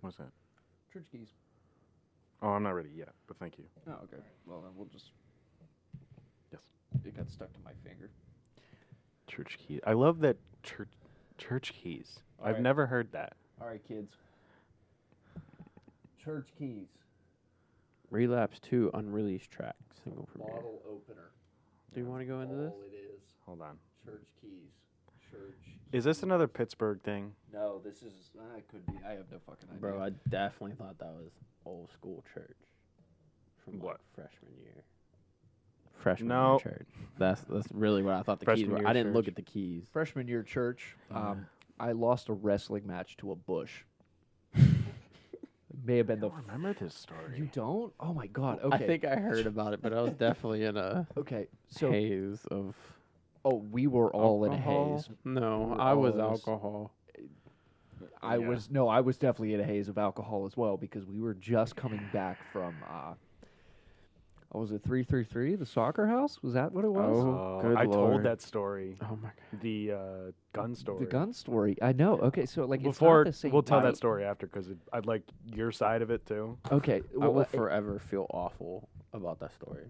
What's that? Church keys. Oh, I'm not ready yet, but thank you. Oh, okay. Well, then we'll just... Yes. It got stuck to my finger. Church keys. I love that church keys. All I've right. never heard that. All right, kids. Church keys. Relapse 2 unreleased track. Single premiere. Bottle opener. Do you want to go into this? All it is. Hold on. Church keys. Church Is this keys. another Pittsburgh thing? No, this is... it could be. I have no fucking idea. Bro, I definitely thought that was old school church. From What? Freshman year. Freshman No. year church. That's really what I thought the keys Freshman were. year I didn't look church. at the keys. Freshman year church, I lost a wrestling match to a bush. May have been I the... don't remember this story. You don't? Oh, my God. Okay. I think I heard about it, but I was definitely in a Okay, so... haze of Oh, we were all alcohol. in a haze. No, We were I was all in a s- alcohol. I Yeah. was definitely in a haze of alcohol as well because we were just coming back from was it 333 the soccer house? Was that what it was? Oh, good I Lord. told that story. Oh my god. The gun story. The gun story. I know. Okay, so like Before it's not the same we'll tell that night. story after because I'd like your side of it too. Okay. I Well, will forever feel awful about that story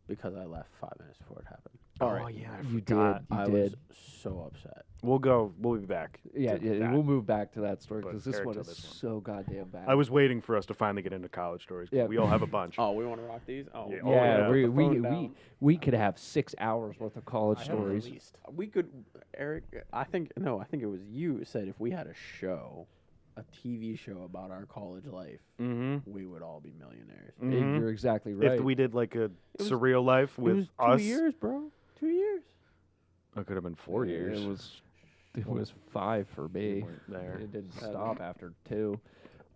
because I left 5 minutes before it happened. Oh right. yeah, I You forgot. did. You I did. was so upset. We'll be back. Yeah, to yeah. that. We'll move back to that story But because this Eric one tell is this one. so goddamn bad. I was waiting for us to finally get into college stories. 'Cause Yeah. we all have a bunch. Oh, we want to rock these? Oh, Yeah. Yeah, yeah. we Put the we, phone we down. we could have 6 hours worth of college I have stories. released. We could, Eric. I think it was you who said if we had a show, a TV show about our college life, Mm-hmm. we would all be millionaires. You're exactly right. If we did like a was- surreal life It with was us, 2 years, bro. 2 years. it could have been 4 years. It was 5 for We me. weren't there. It didn't stop after 2.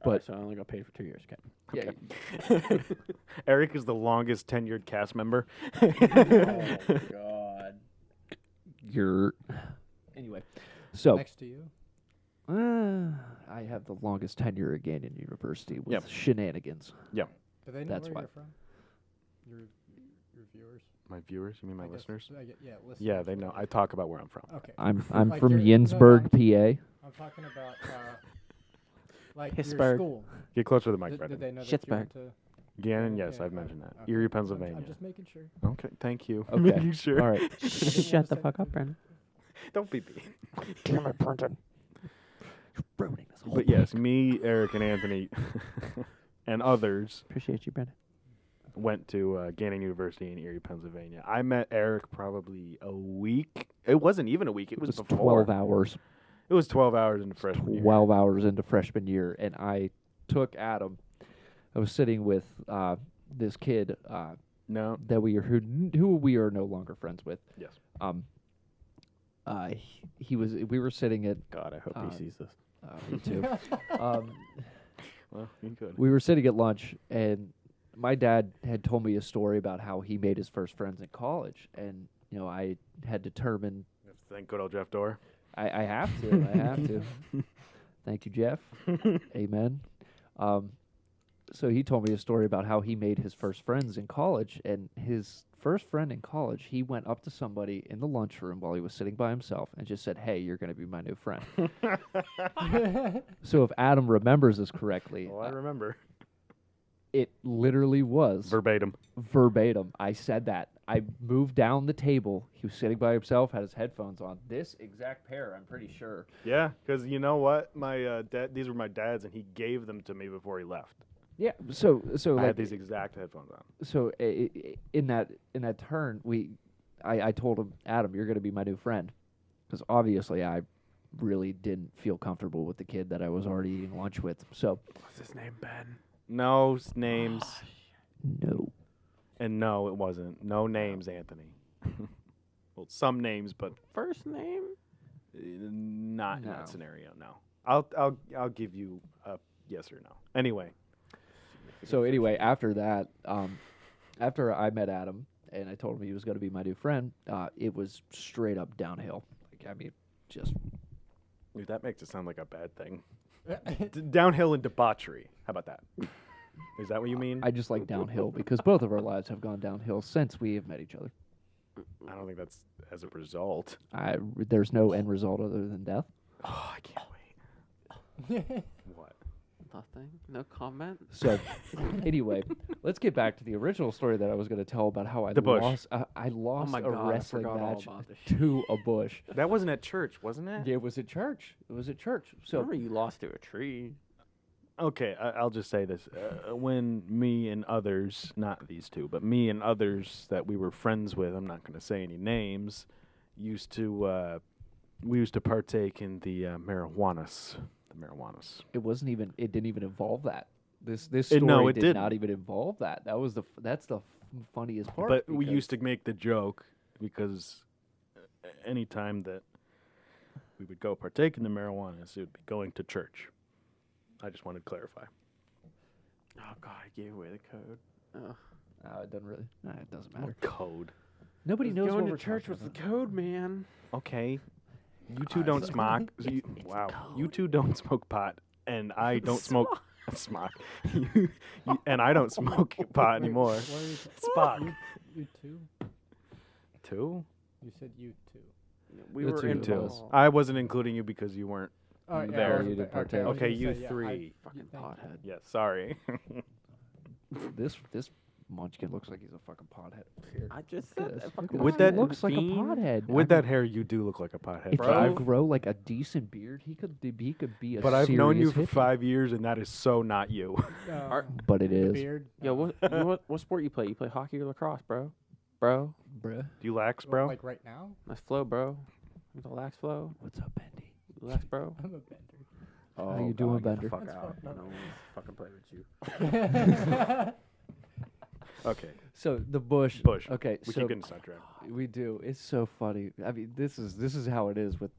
But But- so I only got paid for 2 years. Yeah. Eric is the longest tenured cast member. Oh God. You're anyway. So Next to you. I have the longest tenure again in university with Yep. shenanigans. Do they know That's where why. you're from? Your viewers. My viewers? You mean my I guess listeners? yeah, listeners. Yeah, they know. I talk about where I'm from. Okay. I'm Like from your- no, Yinsburg, no, PA. I'm talking about like Pittsburgh. your school. Get closer to the mic, Did Brendan. they know that you Pittsburgh. went to? Gannon, Yeah, yes, yeah, I've okay. mentioned that. Okay. Erie, I'm Pennsylvania. just making sure. Okay, thank you. Okay. Making sure. All right. Shut the fuck up, Brandon. Don't be mean. Damn it, Brenton. You're ruining this whole But yes, me, Eric, and Anthony, and others Appreciate you, Brandon. went to Gannon University in Erie, Pennsylvania. I met Eric probably a week. It wasn't even a week. It It was was before. 12 hours. It was 12 hours into freshman year. 12 hours into freshman year, and I took Adam. I was sitting with this kid No. that who we are no longer friends with. Yes. We were sitting at God, I hope he sees this. me too. Well, you could. We were sitting at lunch, and my dad had told me a story about how he made his first friends in college, and I had determined Thank good old Jeff Dorr. I have to. I have to. Thank you, Jeff. Amen. So he told me a story about how he made his first friends in college, and his first friend in college, he went up to somebody in the lunchroom while he was sitting by himself and just said, "Hey, you're going to be my new friend." So if Adam remembers this correctly, Well, I remember. it literally was Verbatim. verbatim. I said that. I moved down the table. He was sitting by himself, had his headphones on. This exact pair, I'm pretty sure. Yeah, because you know what? My dad, these were my dad's, and he gave them to me before he left. Yeah. So I like had these exact headphones on. so in that turn, I told him, Adam, you're going to be my new friend, because obviously I really didn't feel comfortable with the kid that I was already eating lunch with. So What's his name, Ben? No names. no. And no, it wasn't. No names, Anthony. Well, some names, but First name? not in No. that scenario. No. I'll give you a yes or no. Anyway. So anyway, after that, after I met Adam and I told him he was going to be my new friend, it was straight up downhill. Like, I mean, just Dude, that makes it sound like a bad thing. Downhill and debauchery. How about that? Is that what you mean? I just like downhill because both of our lives have gone downhill since we have met each other. I don't think that's as a result. There's no end result other than death. Oh, I can't wait. What? Nothing. No comment. So, anyway, let's get back to the original story that I was going to tell about how I The bush. lost. I lost my a God, I wrestling forgot all match about this to a bush. That wasn't at church, wasn't it? Yeah, it was at church. It was at church. So Remember you lost to a tree. Okay, I'll just say this. When me and others, not these two, but me and others that we were friends with, I'm not going to say any names, we used to partake in the marijuanas. The marijuanas. it wasn't even. It didn't even involve that. This No, story it did not didn't. even involve that. That's the funniest part. But we because- used to make the joke because any time that we would go partake in the marijuanas, it would be going to church. I just wanted to clarify. Oh God, I gave away the code. Oh. It doesn't really. It doesn't matter. What code? Nobody knows Going what to we're church talking was the about. code, man. Okay. You two don't smoke. Wow. You two don't smoke pot, and I don't smoke. Smock. And I don't smoke pot anymore. What are you Spock. You two? Two? You said you two. We The were two in of Two. us. I wasn't including you because you weren't. Oh, yeah, There. I wasn't You didn't there. Okay, I partake. was Okay, gonna you say, yeah, three. Fucking thank you. pothead. Yes, sorry. This munchkin looks like he's a fucking pothead. I just Look said at that this. fucking With He that- looks like a fiend. pothead. With I that mean, hair, you do look like a pothead. if But he I've, could grow like a decent beard, he could be a. but I've known you serious for hippie. 5 years, and that is so not you. Are- But it the is, beard. Yo, what sport you play? You play hockey or lacrosse, bro? Bro, bruh. Do you lax, Well, bro? like right now, nice flow, bro. The lax flow, What's up, Bendy? lax, bro. I'm a bender. Oh, you doing, get Bender? the fuck That's out. fucked I up. don't want to fucking play with you. Okay. So the bush. Bush. Okay, We so keep getting sidetracked. we do. It's so funny. I mean, this is how it is with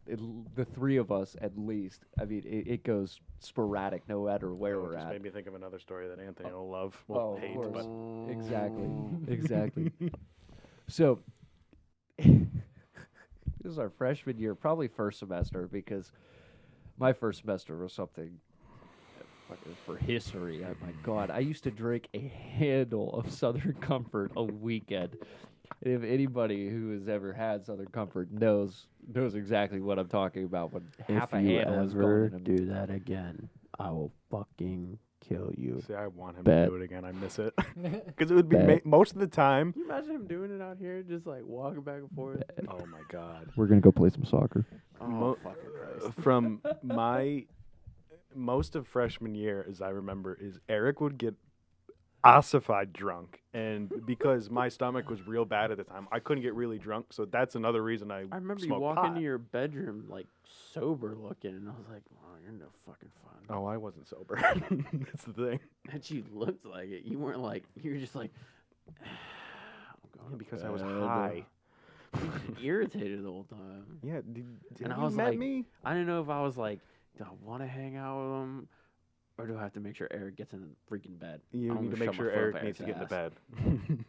the three of us at least. I mean, it goes sporadic no matter where we're Just at. made me think of another story that Anthony will love. Oh, Well, of hate, course. but Exactly. Exactly. So this is our freshman year, probably first semester, because my first semester was something fucking for history. Oh my God, I used to drink a handle of Southern Comfort a weekend. And if anybody who has ever had Southern Comfort knows exactly what I'm talking about. When half a handle is going in do that again, I will fucking kill you. see, I want him Bet. to do it again. I miss it. Because it would be Bet. most of the time. Can you imagine him doing it out here, just like walking back and forth? Oh, my God. We're gonna go play some soccer. Oh, Mo- fucking Christ. From my most of freshman year, as I remember, is Eric would get ossified drunk, and because my stomach was real bad at the time, I couldn't get really drunk. So that's another reason I I remember you smoked walk pot. into your bedroom like sober looking, and I was like, "Oh, you're no fucking fun." Oh, I wasn't sober. That's the thing. And you looked like it. You weren't like. You were just like. I'm going Yeah, to because I was bed." high. You were just irritated the whole time. Yeah, did And I you was met like- me? I didn't know if I was like, do I want to hang out with him, or do I have to make sure Eric gets in the freaking bed? You I'm need to gonna make shove sure my foot up Eric needs to get in the Eric's bed.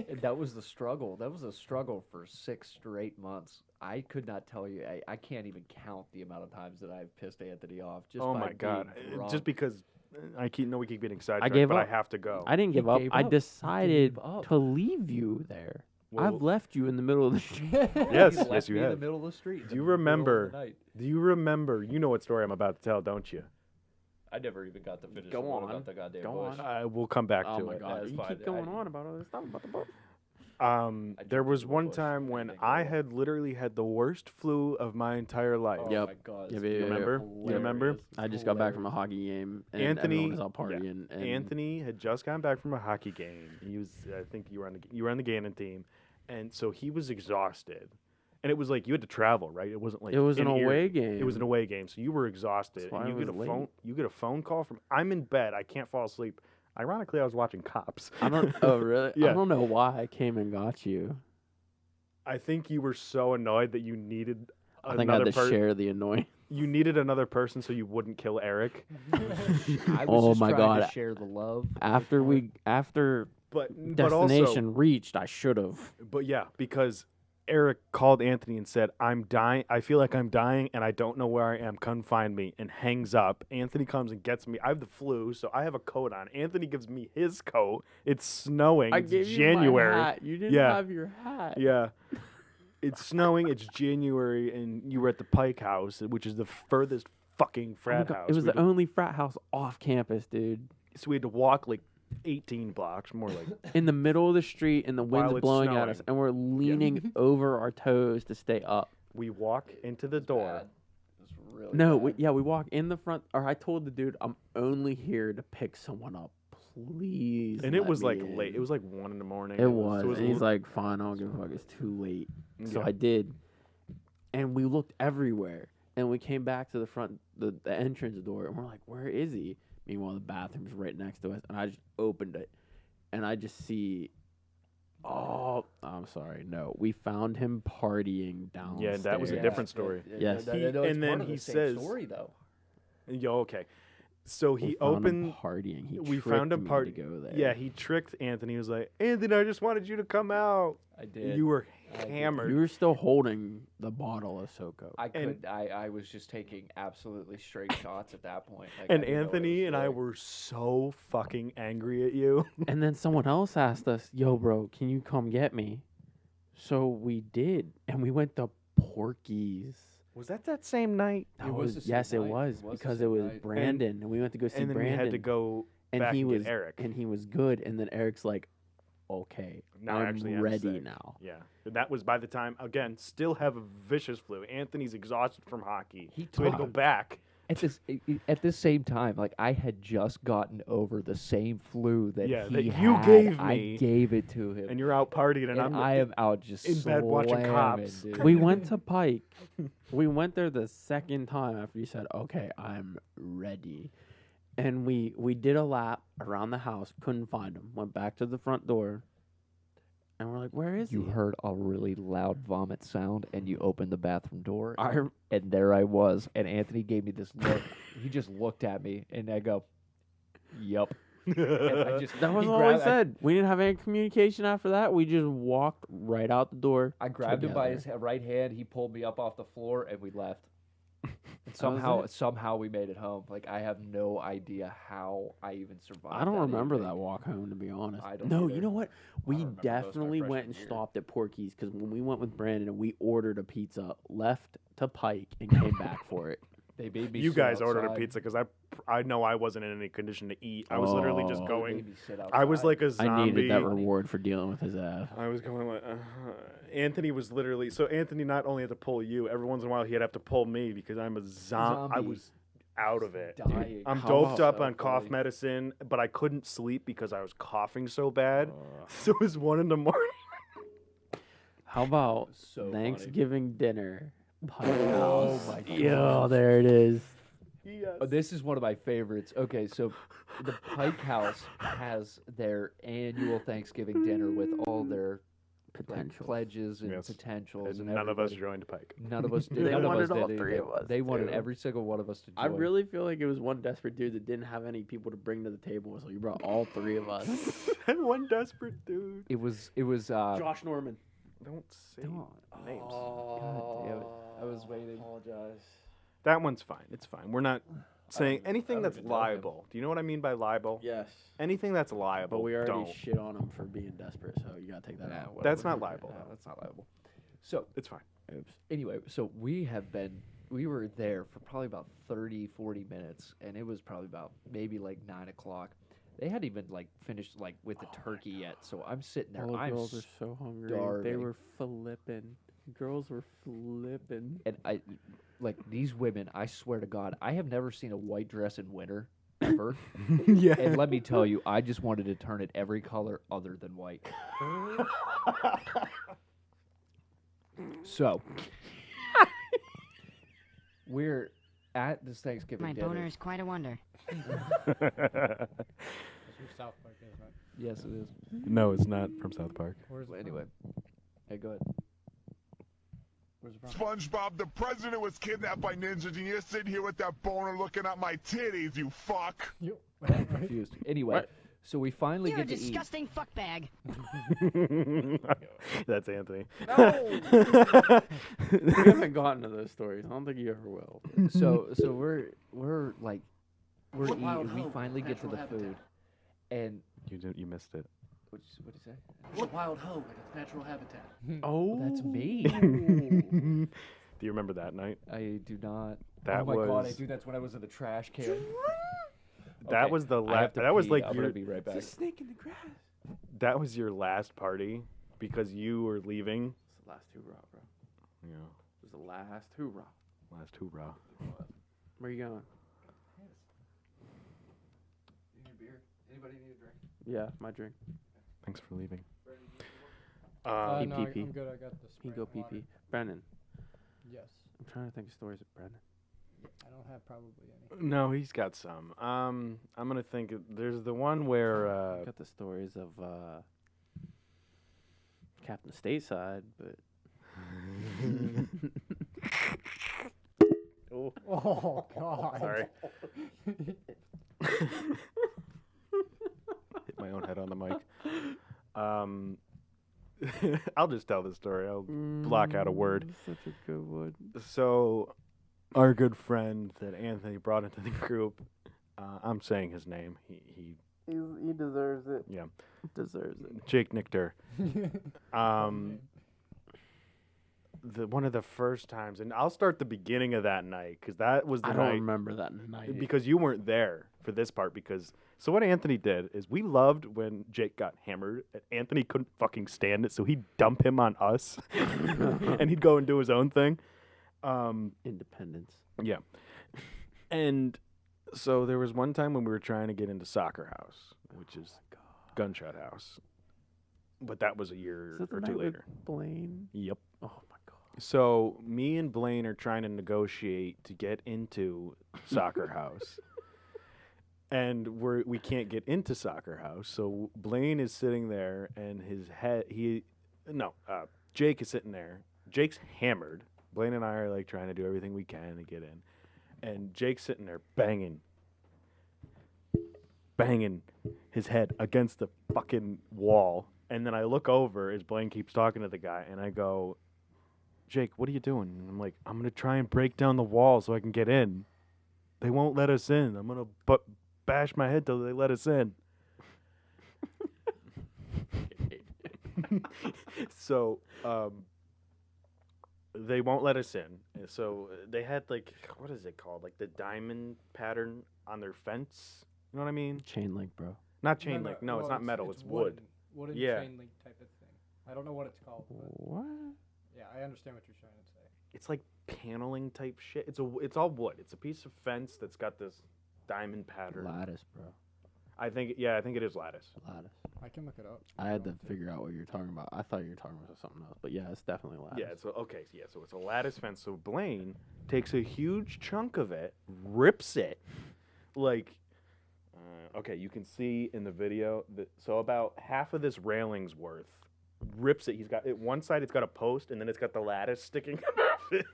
And that was the struggle. That was a struggle for 6 straight months. I could not tell you. I can't even count the amount of times that I've pissed Anthony off. Just Oh by my God! being drunk. Just because we keep getting sidetracked, gave but up. I have to go. I didn't He give up. gave I up. decided up. to leave you there. Well, I've left you in the middle of the street. Yes, He left yes, you me in have. the middle of the street. Do you in the middle of the remember- night. Do you remember? You know what story I'm about to tell, don't you? I never even got to finish Go the one on. about the goddamn Go bush. on. I will come back Oh to my it. god, That's you fine. keep going I- on about other stuff about the book. I There jumped was into a one bush. time when Anything I go had literally had the worst flu of my entire life. Oh Yep. my God. Yep, it's yeah, yeah, remember? You remember? hilarious. I just got back from a hockey game, and Anthony- everyone was out yeah. partying. And Anthony had just gotten back from a hockey game. He was, I think you were on the Gannon team, and so he was exhausted. And it was like you had to travel, right? It wasn't like it was an in away Erie. game. It was an away game, so you were exhausted. That's why And I you get a was phone. late. You get a phone call from. I'm in bed. I can't fall asleep. Ironically, I was watching Cops. I don't. Oh really? Yeah. I don't know why I came and got you. I think you were so annoyed that you needed I think I had another to person. share the annoyance. You needed another person so you wouldn't kill Eric. I was Oh just my trying to God. share the love. After But destination also, reached, I should have. but yeah, because Eric called Anthony and said, "I'm dying. I feel like I'm dying, and I don't know where I am. Come find me." And hangs up. Anthony comes and gets me. I have the flu, so I have a coat on. Anthony gives me his coat. It's snowing. I It's gave January. you my hat. You didn't Yeah. have your hat. Yeah. It's snowing. It's January, and you were at the Pike House, which is the furthest fucking Oh my frat God, house. it was We the had only frat house off campus, dude. so we had to walk like 18 blocks, more like. In the middle of the street, and the While wind's it's blowing at us, snowing. and we're leaning over our toes to stay up. We walk into the door. It's really No, bad. we walk in the front. Or I told the dude, I'm only here to pick someone up. Please. And it let was me like in." late. It was like 1 in the morning. It was. So And he's like, fine, I don't give a fuck. It's too late. So Yeah. I did. And we looked everywhere. And we came back to the front, the entrance door, and we're like, where is he? Meanwhile, the bathroom's right next to us. And I just opened it. And I just see, oh, I'm sorry. No, we found him partying downstairs. Yeah, that was a different story. Yes. He- it's and then part of he the same says- story though. Yo, okay. So We he found him opened. partying. He we tricked found him me party. to go there. Yeah, he tricked Anthony. He was like, Anthony, I just wanted you to come out. I did. You were I did. hammered. You were still holding the bottle of SoCo. I and- could. I was just taking absolutely straight shots at that point. Like, and I didn't know what Anthony was and I doing. were so fucking angry at you. And then someone else asked us, yo, bro, can you come get me? So we did. And we went to Porky's. Was that same night? That It was the same yes, it night. was. It was the Because same it was night. Brandon. And we went to go see And then Brandon. we had to go and back he and was get Eric. And he was good. And then Eric's like, okay, Now I I'm actually am ready sick. now. Yeah. And that was by the time, again, still have a vicious flu. Anthony's exhausted from hockey. He So we had to go took- back. At this same time, like I had just gotten over the same flu that Yeah, he that you had. gave I me. gave it to him, And you're out partying, and, and I'm I am out just in bed watching slamming, Cops. dude. We went to Pike. We went there the second time after you said, okay, I'm ready. And we did a lap around the house, couldn't find him. Went back to the front door. And we're like, where is You he? heard a really loud vomit sound, and you opened the bathroom door, I, and there I was. And Anthony gave me this look. He just looked at me, and I go, "Yup." And I just that was he all grabbed- I said. We didn't have any communication after that. We just walked right out the door. I grabbed him by together. his right hand. He pulled me up off the floor, and we left. And was somehow we made it home. Like I have no idea how I even survived. I don't remember evening. that walk home, to be honest. I don't No, either. you know what? We remember most of my definitely went freshman and year. stopped at Porky's because when we went with Brandon, we ordered a pizza, left to Pike, and came back for it. They made me. You sit guys ordered a outside. pizza because I know I wasn't in any condition to eat. I was literally just Oh. They going. made me sit I was outside. like a zombie. I needed that reward for dealing with his ass. I was going like, Anthony was literally so Anthony not only had to pull you every once in a while he'd have to pull me because I'm a zombie. I Zombie. was out of it. dying. I'm How doped about- up on cough fully. medicine, but I couldn't sleep because I was coughing so bad. So it was 1 in the morning. How about So funny. Thanksgiving dinner? Pike Oh House. my God. Yeah, there it is. Yes. Oh, this is one of my favorites. Okay, so the Pike House has their annual Thanksgiving dinner with all their like, Potential. pledges and Yes. potentials, And and none of us everybody- joined Pike. None of us did. They none of wanted us all did three anything. of us They wanted to. every single one of us to join. I really feel like it was one desperate dude that didn't have any people to bring to the table, so you brought all three of us. And one desperate dude. It was. Josh Norman. Don't say Don't. names. God damn it. I was waiting. Apologize. That one's fine. It's fine. We're not saying even- I anything don't that's even know him. liable. Do you know what I mean by liable? Yes. Anything that's liable. But we already don't. shit on him for being desperate, so you gotta take that Nah, out. whatever. That's not liable. No, that's not liable. So It's fine. Oops. anyway, so we were there for probably about 30, 40 minutes, and it was probably about maybe like 9 o'clock. They hadn't even like finished like with the turkey yet, so I'm sitting there. All the I'm girls are so hungry. They starving. were flipping. Girls were flipping. and I like these women. I swear to God, I have never seen a white dress in winter ever. Yeah. And let me tell you, I just wanted to turn it every color other than white. So we're at this Thanksgiving My dinner. boner is quite a wonder. That's from South Park, isn't it? Yes, it is. No, it's not from South Park. Where's Well, it anyway, hey, go ahead. Where's it from? SpongeBob, the president was kidnapped by ninjas, and you're sitting here with that boner looking at my titties, you fuck. from? You. Confused. Anyway, What? so we finally You're a get to eat. disgusting fuckbag. That's Anthony. We haven't gotten to those stories. I don't think you ever will. So we're like we're What wild eating. We hope, finally get to the natural food, and You missed it. what'd you say? It's a wild hoe in its natural habitat. Oh, That's me. Do you remember that night? I do not. That oh my was god, I do. That's when I was in the trash can. that Okay, was the I have last. to That was pee. like I'm your. gonna be right back. There's a snake in the grass. That was your last party because you were leaving. It's the last hoorah, bro. Yeah, It was the last hoorah. last hoorah. Where you going? You need a beer? Anybody need a drink? Yeah, my drink. Thanks for leaving. Pee, No, pee, I'm pee. good. I got the Pee spring go pee water. pee. Brennan. Yes. I'm trying to think of stories of Brennan. I don't have probably any. No, he's got some. I'm gonna think. There's the one where. I got the stories of Captain Stateside, but Oh, Oh God. sorry. Hit my own head on the mic. I'll just tell the story. I'll block out a word. Such a good one. So, our good friend that Anthony brought into the group, I'm saying his name. He He deserves it. yeah, Deserves it. Jake Nichter. One of the first times, and I'll start the beginning of that night because that was the I night. don't remember that night. Because you weren't there for this part. So what Anthony did is we loved when Jake got hammered. And Anthony couldn't fucking stand it, so he'd dump him on us, and he'd go and do his own thing. Independence. Yeah, and so there was one time when we were trying to get into Soccer House, which is Gunshot House, but that was a year Is that the or night two with later. Blaine? Yep. Oh my god. So me and Blaine are trying to negotiate to get into Soccer House. And we can't get into Soccer House. So Blaine is sitting there and Jake is sitting there. Jake's hammered. Blaine and I are like trying to do everything we can to get in. And Jake's sitting there banging his head against the fucking wall. And then I look over as Blaine keeps talking to the guy and I go, Jake, what are you doing? And I'm like, I'm going to try and break down the wall so I can get in. They won't let us in. I'm going to bash my head till they let us in. So, they won't let us in. And so they had like, what is it called? Like the diamond pattern on their fence. You know what I mean? Chain link, bro. Not chain link. No, it's not metal. It's wood. Wooden Yeah. chain link type of thing. I don't know what it's called. But What? yeah, I understand what you're trying to say. It's like paneling type shit. It's all wood. It's a piece of fence that's got this diamond pattern. Lattice, bro. I think it is lattice. Lattice. I can look it up. I had to figure out what you're talking about. I thought you were talking about something else, but yeah, it's definitely lattice. Yeah, so it's a lattice fence. So Blaine takes a huge chunk of it, rips it, like, okay, you can see in the video that so about half of this railing's worth, rips it. He's got it one side. It's got a post, and then it's got the lattice sticking off it.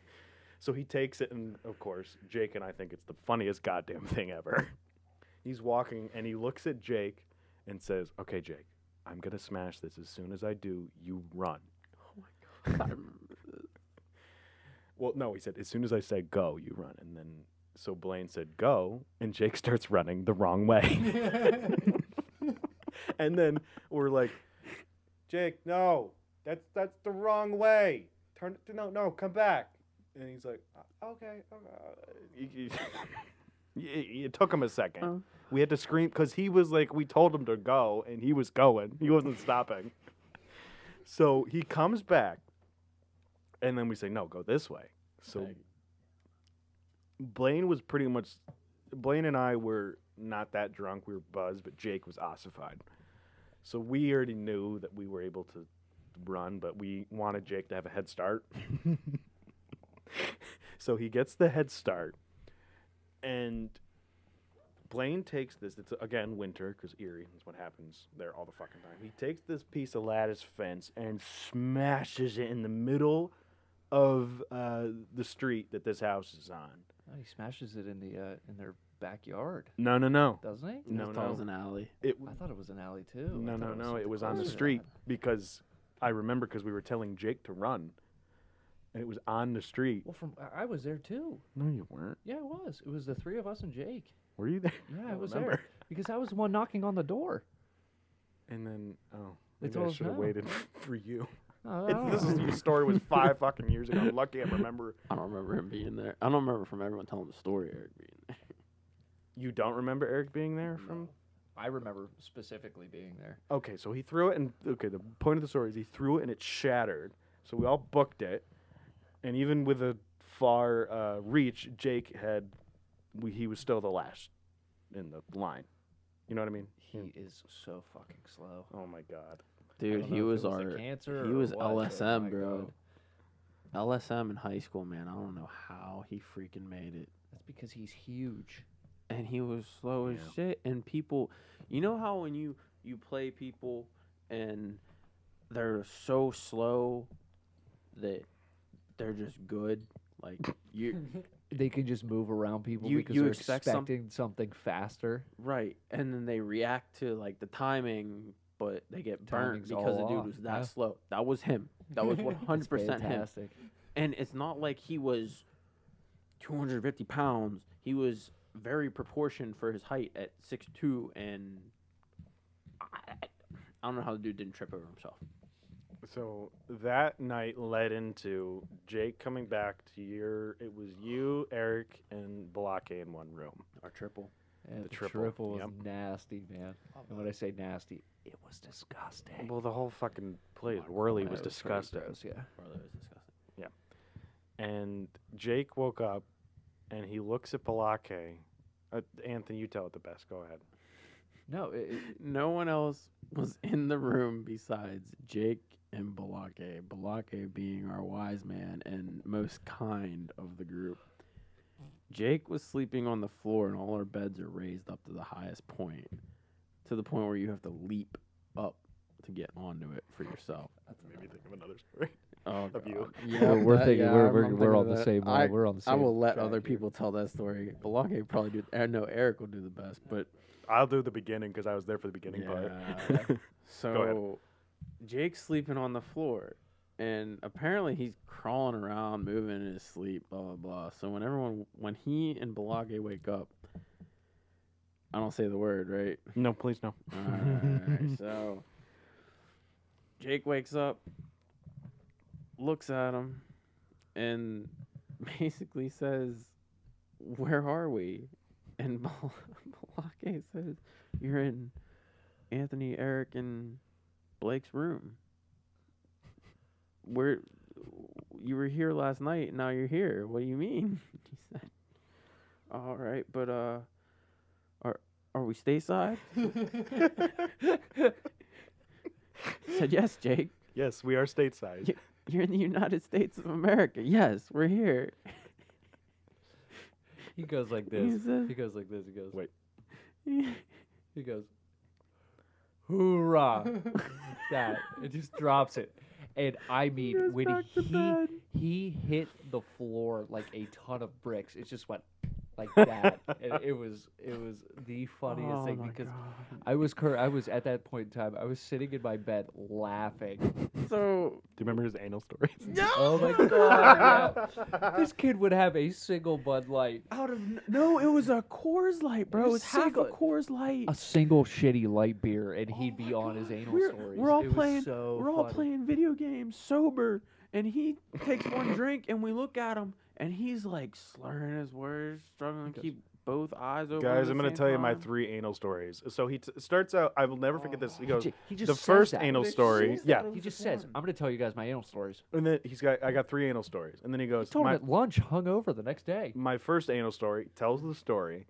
So he takes it, and of course, Jake and I think it's the funniest goddamn thing ever. He's walking, and he looks at Jake and says, "Okay, Jake, I'm gonna smash this. As soon as I do, you run." Oh my god. I remember this. Well, no, he said, as soon as I say go, you run. And then, so Blaine said go, and Jake starts running the wrong way. And then we're like, Jake, no, that's the wrong way. Turn it, no, come back. And he's like, okay. It took him a second. We had to scream, because he was like, we told him to go, and he was going. He wasn't stopping. So he comes back. And then we say, no, go this way. So Blaine and I were not that drunk. We were buzzed, but Jake was ossified. So we already knew that we were able to run, but we wanted Jake to have a head start. So he gets the head start. And Blaine takes this. It's, again, winter, because Erie is what happens there all the fucking time. He takes this piece of lattice fence and smashes it in the middle of the street that this house is on. Oh, he smashes it in their backyard, No. doesn't he? No, I thought it was no. an alley. I thought it was an alley too. No. It was on the closer to street that. because I remember because we were telling Jake to run. And it was on the street. Well, I was there too. No, you weren't. Yeah, it was. It was the three of us and Jake. Were you there? Yeah, I don't was remember. there because I was the one knocking on the door. And then, They maybe told I us should have no. waited for you. This story was 5 fucking years ago. I'm lucky I remember. I don't remember him being there. I don't remember from everyone telling the story Eric being there. You don't remember Eric being there from? I remember specifically being there. Okay, so he threw it, and the point of the story is he threw it and it shattered. So we all booked it, and even with a far reach, Jake he was still the last in the line. You know what I mean? He is so fucking slow. Oh my god. Dude, he was our cancer. he or was what, but LSM, my bro. God. LSM in high school, man. I don't know how he freaking made it. That's because he's huge. And he was slow as shit. And people, you know how when you play people and they're so slow that they're just good, like you. They can just move around people You- because you they're expect expecting something faster. Right, and then they react to like the timing, but they get burnt Timing's because the all dude off, was that yeah. slow. That was him. That was 100% him. Fantastic. And it's not like he was 250 pounds. He was very proportioned for his height at 6'2", and I don't know how the dude didn't trip over himself. So that night led into Jake coming back to it was you, Eric, and Balake in one room. Our triple. And The the triple, triple was yep. nasty, man. And when I say nasty, it was disgusting. Well, the whole fucking place, my Whirly Yeah, was it pretty disgusting. gross, yeah. Brother, it was disgusting. And Jake woke up, and he looks at Balake. Anthony, you tell it the best. Go ahead. No, No one else was in the room besides Jake and Balake. Balake being our wise man and most kind of the group. Jake was sleeping on the floor, and all our beds are raised up to the highest point, to the point where you have to leap up to get onto it for yourself. Maybe think of another story. Oh, Of you. God. Yeah, we're thinking we're I'm on thinking the of same that. line. We're on the same. I will let track other here. people tell that story. Balake probably do. No, Eric will do the best, but I'll do the beginning because I was there for the beginning part. So Jake's sleeping on the floor, and apparently he's crawling around, moving in his sleep, blah blah blah. So when he and Balake wake up, I don't say the word, right? No, please no. Alright, so Jake wakes up, looks at him, and basically says, "Where are we?" And Balake says, "You're in Anthony, Eric, and Blake's room. You were here last night, and now you're here. What do you mean?" He said, "All right, but are we stateside?" I said, "Yes, Jake. Yes, we are stateside. You're in the United States of America. Yes, we're here." He goes like He this. says- He goes like this. He goes. Wait. He goes. Hoorah! Like that. It just drops it. And I mean, goes when back to bed. he hit the floor like a ton of bricks, it just went like that. And it was the funniest Oh thing my because God. I was at that point in time, I was sitting in my bed laughing. So Do you remember his anal stories? Oh my god! Yeah. This kid would have a single Bud Light. no, it was a Coors Light, bro. It was half a single- Coors Light. A single shitty light beer, and he'd be on his anal stories. We're all It was playing. so we're all funny. playing video games sober, and he takes one drink, and we look at him, and he's like slurring his words, struggling to keep both eyes open. Guys, at I'm the going to same tell you my time. 3 anal stories. So he starts out, I will never forget this. He goes, He just the says first that. anal story. Yeah. He just says, "I'm going to tell you guys my anal stories." And then I got 3 anal stories. And then he He goes, told him at lunch, hungover the next day. my first anal story, tells the story.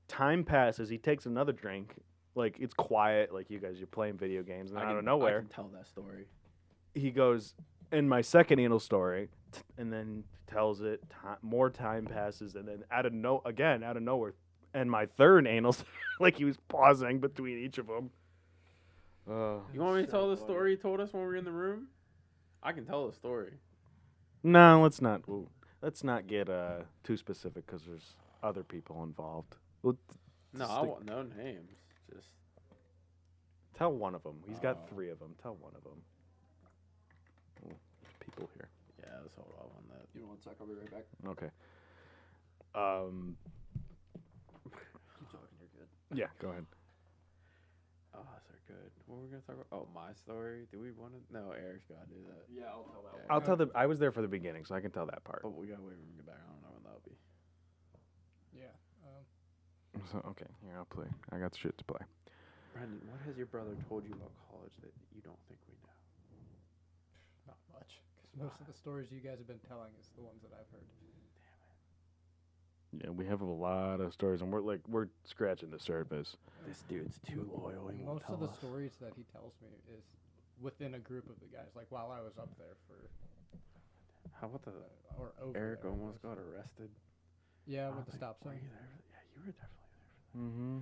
Time passes. He takes another drink. Like, it's quiet. Like, you're playing video games. And I out can- of nowhere, I can tell that story. he goes, and my second anal story, and then tells it. More time passes. And then out of nowhere, and my third anal story, like he was pausing between each of them. You want me to tell the story he told us when we were in the room? I can tell the story. No, let's not. Let's not get too specific because there's other people involved. Well, No, I want no names. Just tell one of them. He's got Oh. 3 of them. Tell one of them. Oh, there's people here. yeah, let's hold off on that. You know, one sec, I'll be right back. Okay. Keep talking, you're good. Yeah, go ahead. Oh, those are good. What were we gonna talk about? Oh, my story. Do we want to? No, Eric's gotta do that. Yeah, I'll tell that I'll tell the. I was there for the beginning, so I can tell that part. But we gotta wait for him to get back. I don't know when that'll be. Yeah. So okay, here I'll play. I got shit to play. Brandon, what has your brother told you about college that you don't think we know? Not much, because most of the stories you guys have been telling is the ones that I've heard. Yeah, we have a lot of stories, and we're scratching the surface. This dude's too loyal. He won't Most of tell the us. stories that he tells me is within a group of the guys. Like while I was up there for, How about the or over Eric there, almost I got guess. arrested? Yeah, I with the think- stop were sign. you there? Yeah, you were definitely there. Mm-hmm.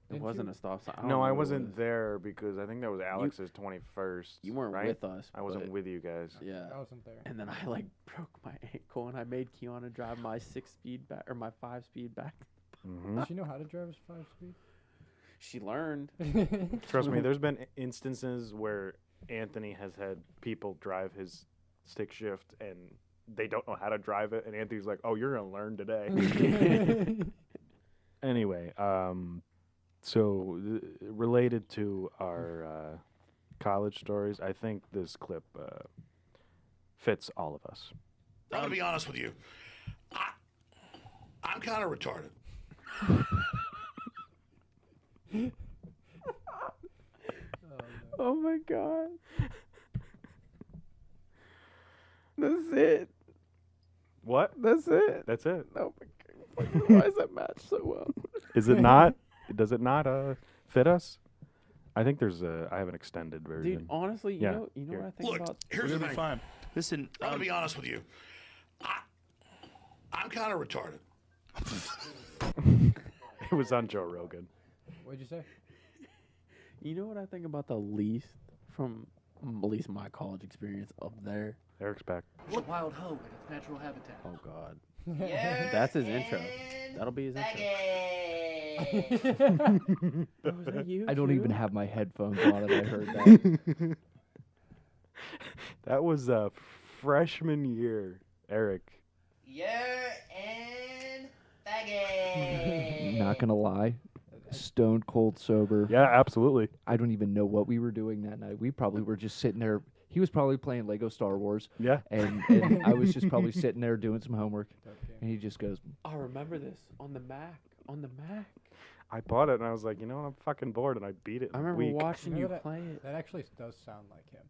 It Didn't wasn't you- a stop sign. No, don't I know what it wasn't was. there because I think that was Alex's 21st. You weren't right? with us. I wasn't but- with you guys. Yeah. I wasn't there. And then I like broke my ankle and I made Kiana drive my 6-speed back or my 5-speed back. Mm-hmm. Does she know how to drive a 5-speed? She learned. Trust me, there's been instances where Anthony has had people drive his stick shift and they don't know how to drive it, and Anthony's like, "Oh, you're gonna learn today." Anyway, so related to our college stories, I think this clip fits all of us. I'm gonna be honest with you. I'm kind of retarded. Oh my god. That's it. What? That's it. That's it. Oh my god. Why does that match so well? Is it not? Does it not fit us? I think there's a. I have an extended version. Dude, honestly, you Yeah, know here. what I think Look, about here's the thing. fine. Listen, I'm gonna be honest with you. I'm kind of retarded. It was on Joe Rogan. What'd you say? You know what I think about the least from at least my college experience up there? Eric's back. It's a wild hoe in its natural habitat. Oh god. That's his intro. That'll be his intro. Oh, was that you? I don't even too? have my headphones on and I heard that. That was freshman year, Eric. You're in faggot. Not gonna lie, stone cold sober. Yeah, absolutely. I don't even know what we were doing that night. We probably were just sitting there. He was probably playing Lego Star Wars, Yeah. and I was just probably sitting there doing some homework. And he just goes, I remember this on the Mac. On the Mac. I bought it and I was like, you know what? I'm fucking bored, and I beat it. I in a remember week. watching You you know that- play it. That actually does sound like him.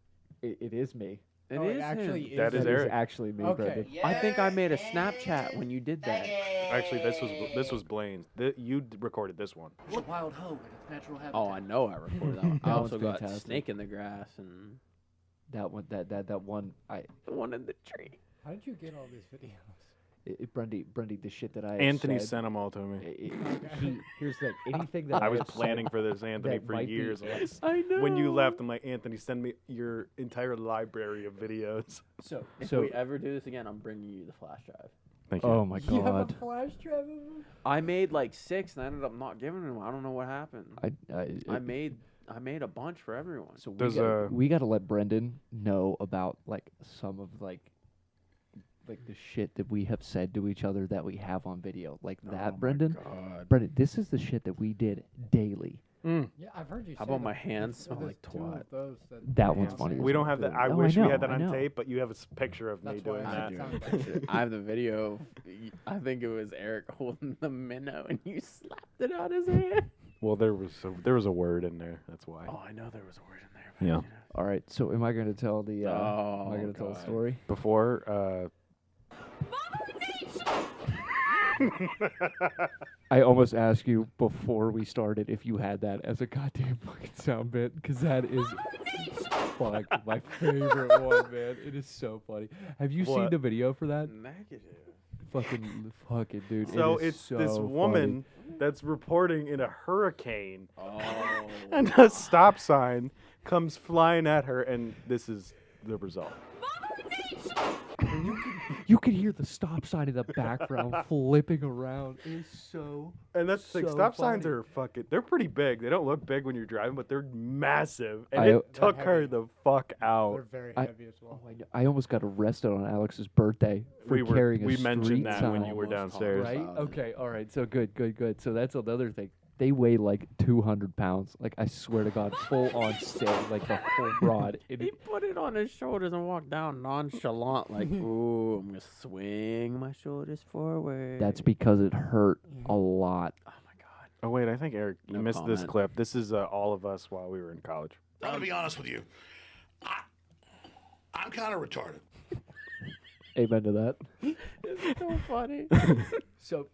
"It is me. It Oh, is it actually him. is. That is That is Eric. actually me, Okay. Brendan." I think I made a Snapchat when you did that. Actually, this was Blaine's. You recorded this one. It's a wild hoe in its natural habitat. Oh, I know I recorded that one. I That also one's got fantastic. Snake in the Grass and That one, that one. the one in the tree. How did you get all these videos? Brendy, the shit that I have Anthony said, sent them all to me. here's the anything that I was have said planning for this, Anthony, that for might be- years. I know. When you left, I'm like, Anthony, send me your entire library of videos. So, If so we ever do this again, I'm bringing you the flash drive. Thank you. oh my You have a god, flash drive of them? I made like 6 and I ended up not giving them. I don't know what happened. I made a bunch for everyone. So Does, we got to let Brendan know about like some of like the shit that we have said to each other that we have on video, like that, Brendan. God. Brendan, this is the shit that we did daily. Yeah, I've heard you How say about my that hands before. smell like There's two twat? of those That one's Yeah. funny. We don't have that. I Oh, I wish we know, had that I on know. tape, but you have a picture of me That's why doing I that. said it sounded like I have the video. I think it was Eric holding the minnow and you slapped it out his hand. Well, there was a word in there. That's why. Oh, I know there was a word in there. But Yeah. you know. All right, so am I going to tell the? Am I going to tell the God. story? Before. I almost asked you before we started if you had that as a goddamn fucking sound bit, because that is fuck my favorite one, man. It is so funny. Have you seen What? the video for that? Negative. Fucking dude. So it is it's this so woman that's reporting in a hurricane, Oh. and a stop sign comes flying at her, and this is the result. funny. You could hear the stop sign in the background flipping around. It is so. And that's the thing. So Stop signs funny. are fucking. They're pretty big. They don't look big when you're driving, but they're massive, and I- it took They're her heavy. the fuck They're out. very I- heavy as well. Oh, I almost got arrested on Alex's birthday for carrying a We street mentioned that sign. when you were Almost downstairs. caught. Right? About it. Okay. All right. So good. So that's another thing. They weigh like 200 pounds. Like, I swear to God, full on stick, like the whole rod. He put it on his shoulders and walked down nonchalant, like, ooh, I'm going to swing my shoulders forward. That's because it hurt a lot. Oh, my God. Oh, wait, I think, Eric, you No missed this comment. clip. This is all of us while we were in college. I'm gonna be honest with you. I'm kind of retarded. Amen to that. It's so funny. So,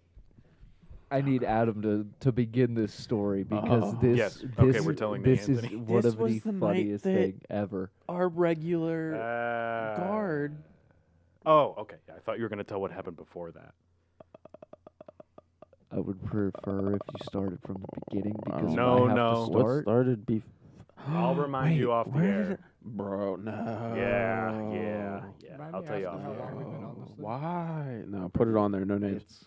I need Adam to begin this story because this Yes. Okay, this, we're telling me, this is Anthony. one This of was the the night funniest that- thing ever. Our regular guard. Oh, okay. Yeah, I thought you were going to tell what happened before that. I would prefer if you started from the beginning because if No, I have no. to What start. started before? I'll remind you off the where air. did it- Bro, no. Yeah. Remind I'll me tell you asking off how the air. long we've been on this thing. Why? No, put it on there. No names. It's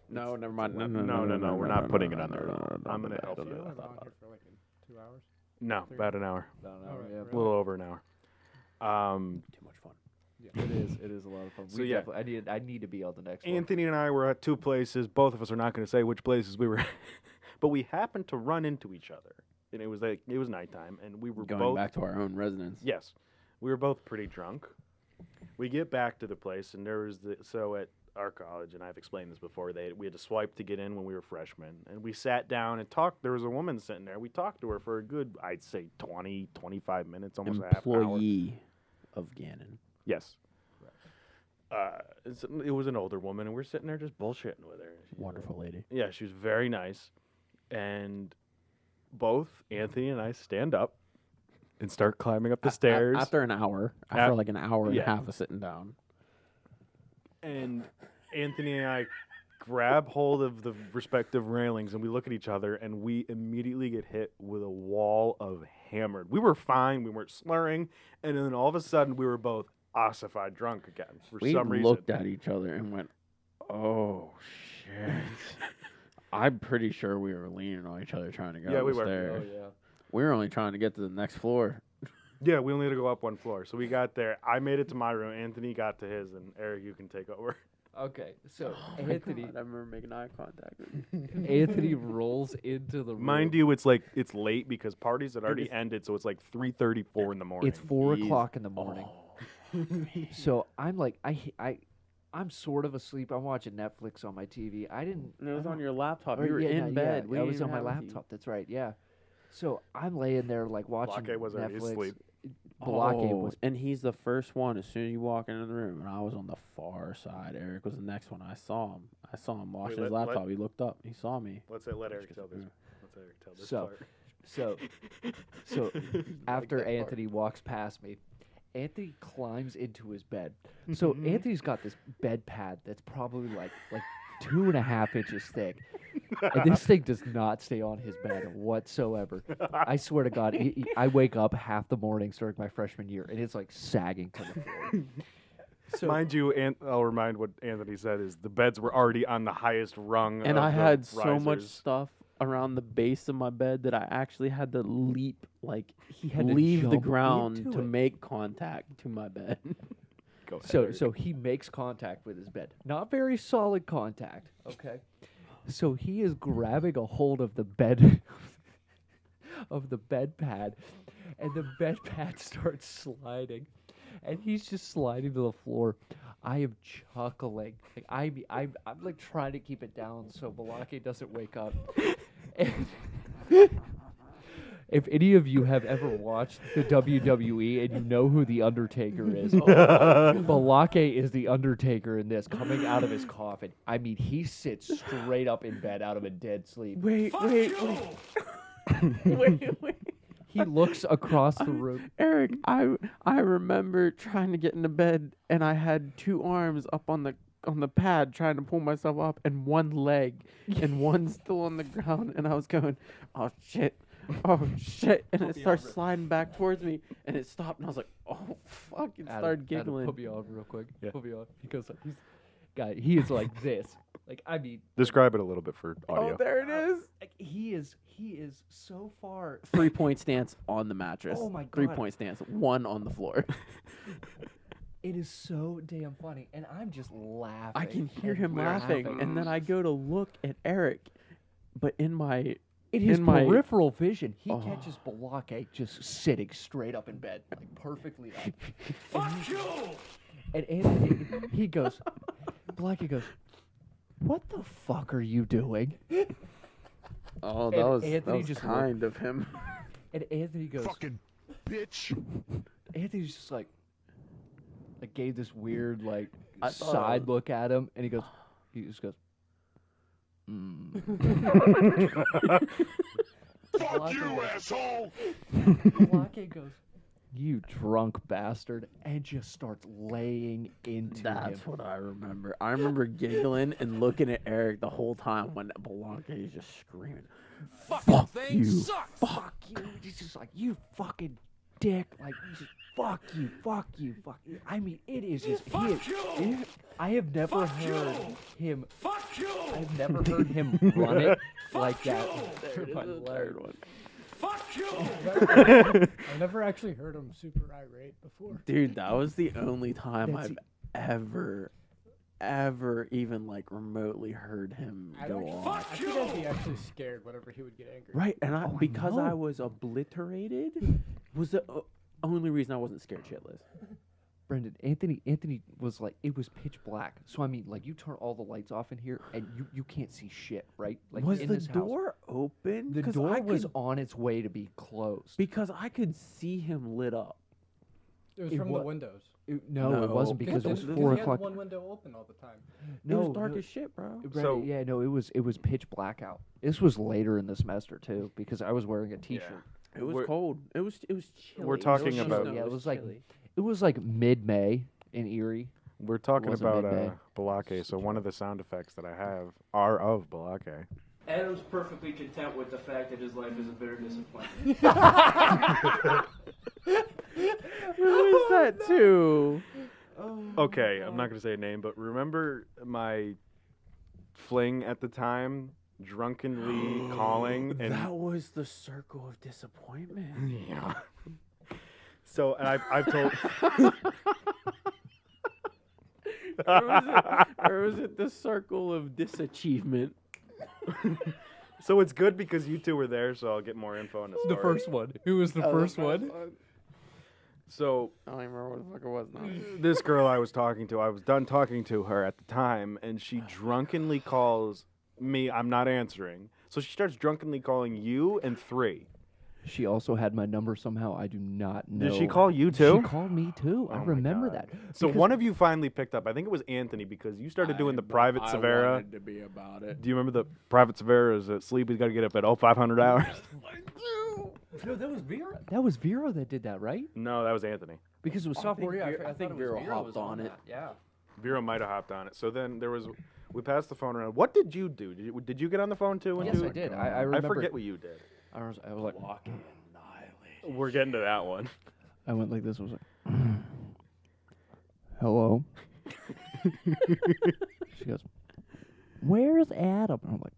No, never mind. No, No, we're not putting it on there. I'm going to So help you you. only been on here for like 2 hours? No, about an hour. I don't know, Alright, yeah. A little over an hour. Too much fun. It is. It is a lot of fun. So, We yeah. definitely- I need to be on the next one. Anthony and I were at two places. Both of us are not going to say which places we were, but we happened to run into each other. And it was nighttime, and we were Going both back to our own residence. Yes, we were both pretty drunk. We get back to the place, and there was so at our college, and I've explained this before. We had to swipe to get in when we were freshmen, and we sat down and talked. There was a woman sitting there. We talked to her for a good, I'd say, 20, 25 minutes, almost a half hour. Employee of Gannon. Yes. It was an older woman, and we're sitting there just bullshitting with her. Wonderful lady. Yeah, she was very nice, and both Anthony and I stand up and start climbing up the stairs. After an hour. After like an hour and a yeah. half of sitting down. And Anthony and I grab hold of the respective railings, and we look at each other, and we immediately get hit with a wall of hammered. We were fine. We weren't slurring. And then all of a sudden, we were both ossified drunk again for We some reason. looked at each other and went, oh, shit. I'm pretty sure we were leaning on each other trying to go Yeah, up we the were. stairs. Oh, yeah. We were only trying to get to the next floor. Yeah, we only had to go up one floor. So we got there. I made it to my room. Anthony got to his, and Eric, you can take over. Okay, so Oh my Anthony God, I remember making eye contact with you. Anthony rolls into the room. Mind you, it's late because parties had already ended, so it's like 3:34 in the morning. It's 4 Jeez. o'clock in the morning. So I'm like, I'm sort of asleep. I'm watching Netflix on my TV. I didn't. And it was I on don't- your laptop. or You were yeah, in bed. We I didn't was even on my have a TV. laptop. That's right. Yeah. So I'm laying there like watching Balake was already Netflix. asleep. Balake was. And he's the first one as soon as you walk into the room. And I was on the far side. Eric was the next one. I saw him. Watching his let- laptop. He looked up. He saw me. Let Eric tell this. Let's Eric tell this So- part. So after Anthony walks past me, Anthony climbs into his bed. So Anthony's got this bed pad that's probably like 2.5 inches thick. And this thing does not stay on his bed whatsoever. I swear to God, I wake up half the mornings during my freshman year, and it's like sagging to the floor. So, Mind you, I'll remind what Anthony said is the beds were already on the highest rung. And of I the had so much risers. stuff around the base of my bed that I actually had to leap, he had to leave the jump ground into to it. make contact to my bed. Go ahead, So Eric. so he makes contact with his bed. Not very solid contact. Okay. So he is grabbing a hold of the bed of the bed pad, and the bed pad starts sliding, and he's just sliding to the floor. I am chuckling. Like I'm like trying to keep it down so Balake doesn't wake up. And if any of you have ever watched the WWE and you know who the Undertaker is, Balake is the Undertaker in this, coming out of his coffin. I mean, he sits straight up in bed out of a dead sleep. Wait. He looks across the room. Eric, I remember trying to get into bed and I had two arms up on the pad trying to pull myself up and one leg and one still on the ground and I was going, oh shit, and it starts sliding back towards me and it stopped and I was like, oh fuck, and started giggling. Put me on real quick. Yeah. Put me on because he is like this. Like I mean, Describe it a little bit for audio. Oh, there it is. like, he is so far. 3-point stance on the mattress. Oh my God. 3-point stance, one on the floor. It is so damn funny, and I'm just laughing. I can hear and him laughing, and then I go to look at Eric, But in my In his my- peripheral vision, he Oh. catches Balake just sitting straight up in bed, like perfectly up. Fuck you! And Anthony, he goes, Balake goes, "What the fuck are you doing?" oh, And that was Anthony just kind of him. And Anthony goes, Fucking bitch. Anthony's just like gave this weird like I thought it side was- look at him, and he just goes, Fuck you, asshole. Balake goes, "You drunk bastard," and just starts laying into That's him. what I remember. I remember giggling and looking at Eric the whole time when Balake is just screaming, Fucking thing sucks. Fuck you. He's just like, "You fucking dick." Like, he's just, fuck you, fuck you, fuck you. I mean, it is just, Fuck you. I have never Fuck heard you. him, Fuck you. I've never heard him run it like Fuck that. you. There it is, My the leg. third one. Fuck you. I've never actually heard him super irate before. Dude, that was the only time That's I've ever even like remotely heard him I'd go actually, off. I think I'd be actually scared whenever he would get angry. Right, and I Oh, I because I know. was obliterated was the only reason I wasn't scared shitless. Brendan, Anthony was like, it was pitch black. So I mean, like, you turn all the lights off in here, and you can't see shit, right? Like, Was in the this house. door open? The 'Cause door I was could- on its way to be closed. because I could see him lit up. It was It from wa- the windows. No, it wasn't No, because it was because 4 he o'clock. had one window open all the time. It was dark as shit, bro. Brendan, So- yeah, no, it was pitch black out. This was later in the semester too, because I was wearing a t-shirt. It was We're- cold. It was chilly. We're It was talking snow, about- Yeah, it was like- chilly. It was like mid-May in Erie. We're talking wasn't about midday. Balake, so one of the sound effects that I have are of Balake. Adam's perfectly content with the fact that his life is a bitter disappointment. Who is that too? Okay, I'm not gonna say a name, but remember my fling at the time, drunkenly calling and That was the circle of disappointment. yeah. So and I've told. Or was it the circle of disachievement? So it's good because you two were there, so I'll get more info on the story. one. Who was the first one? So I don't even remember what the fuck it was now. this girl I was talking to, I was done talking to her at the time, and she drunkenly calls me. I'm not answering. So she starts drunkenly calling you and 3. She also had my number somehow. I do not know. Did she call you too? She called me too. Oh I my remember God. that. So Because- one of you finally picked up. I think it was Anthony because you started doing the private Cervera. wanted to be about it. Do you remember the private Cerveras that Sleepy's got to get up at 500 hours? No, that was Vera. That was Vera that did that, right? No, that was Anthony. Because it was I sophomore think year. Vera- I think thought it was Vera hopped was on it. that. Yeah. Vera might have hopped on it. So then we passed the phone around. What did you do? Did you get on the phone too? And Yes, do I it? did. I I remember. forget what you did. I was like, Walking annihilated. We're getting to that one. I went like this. I was like, hello. She goes, where's Adam? I'm like,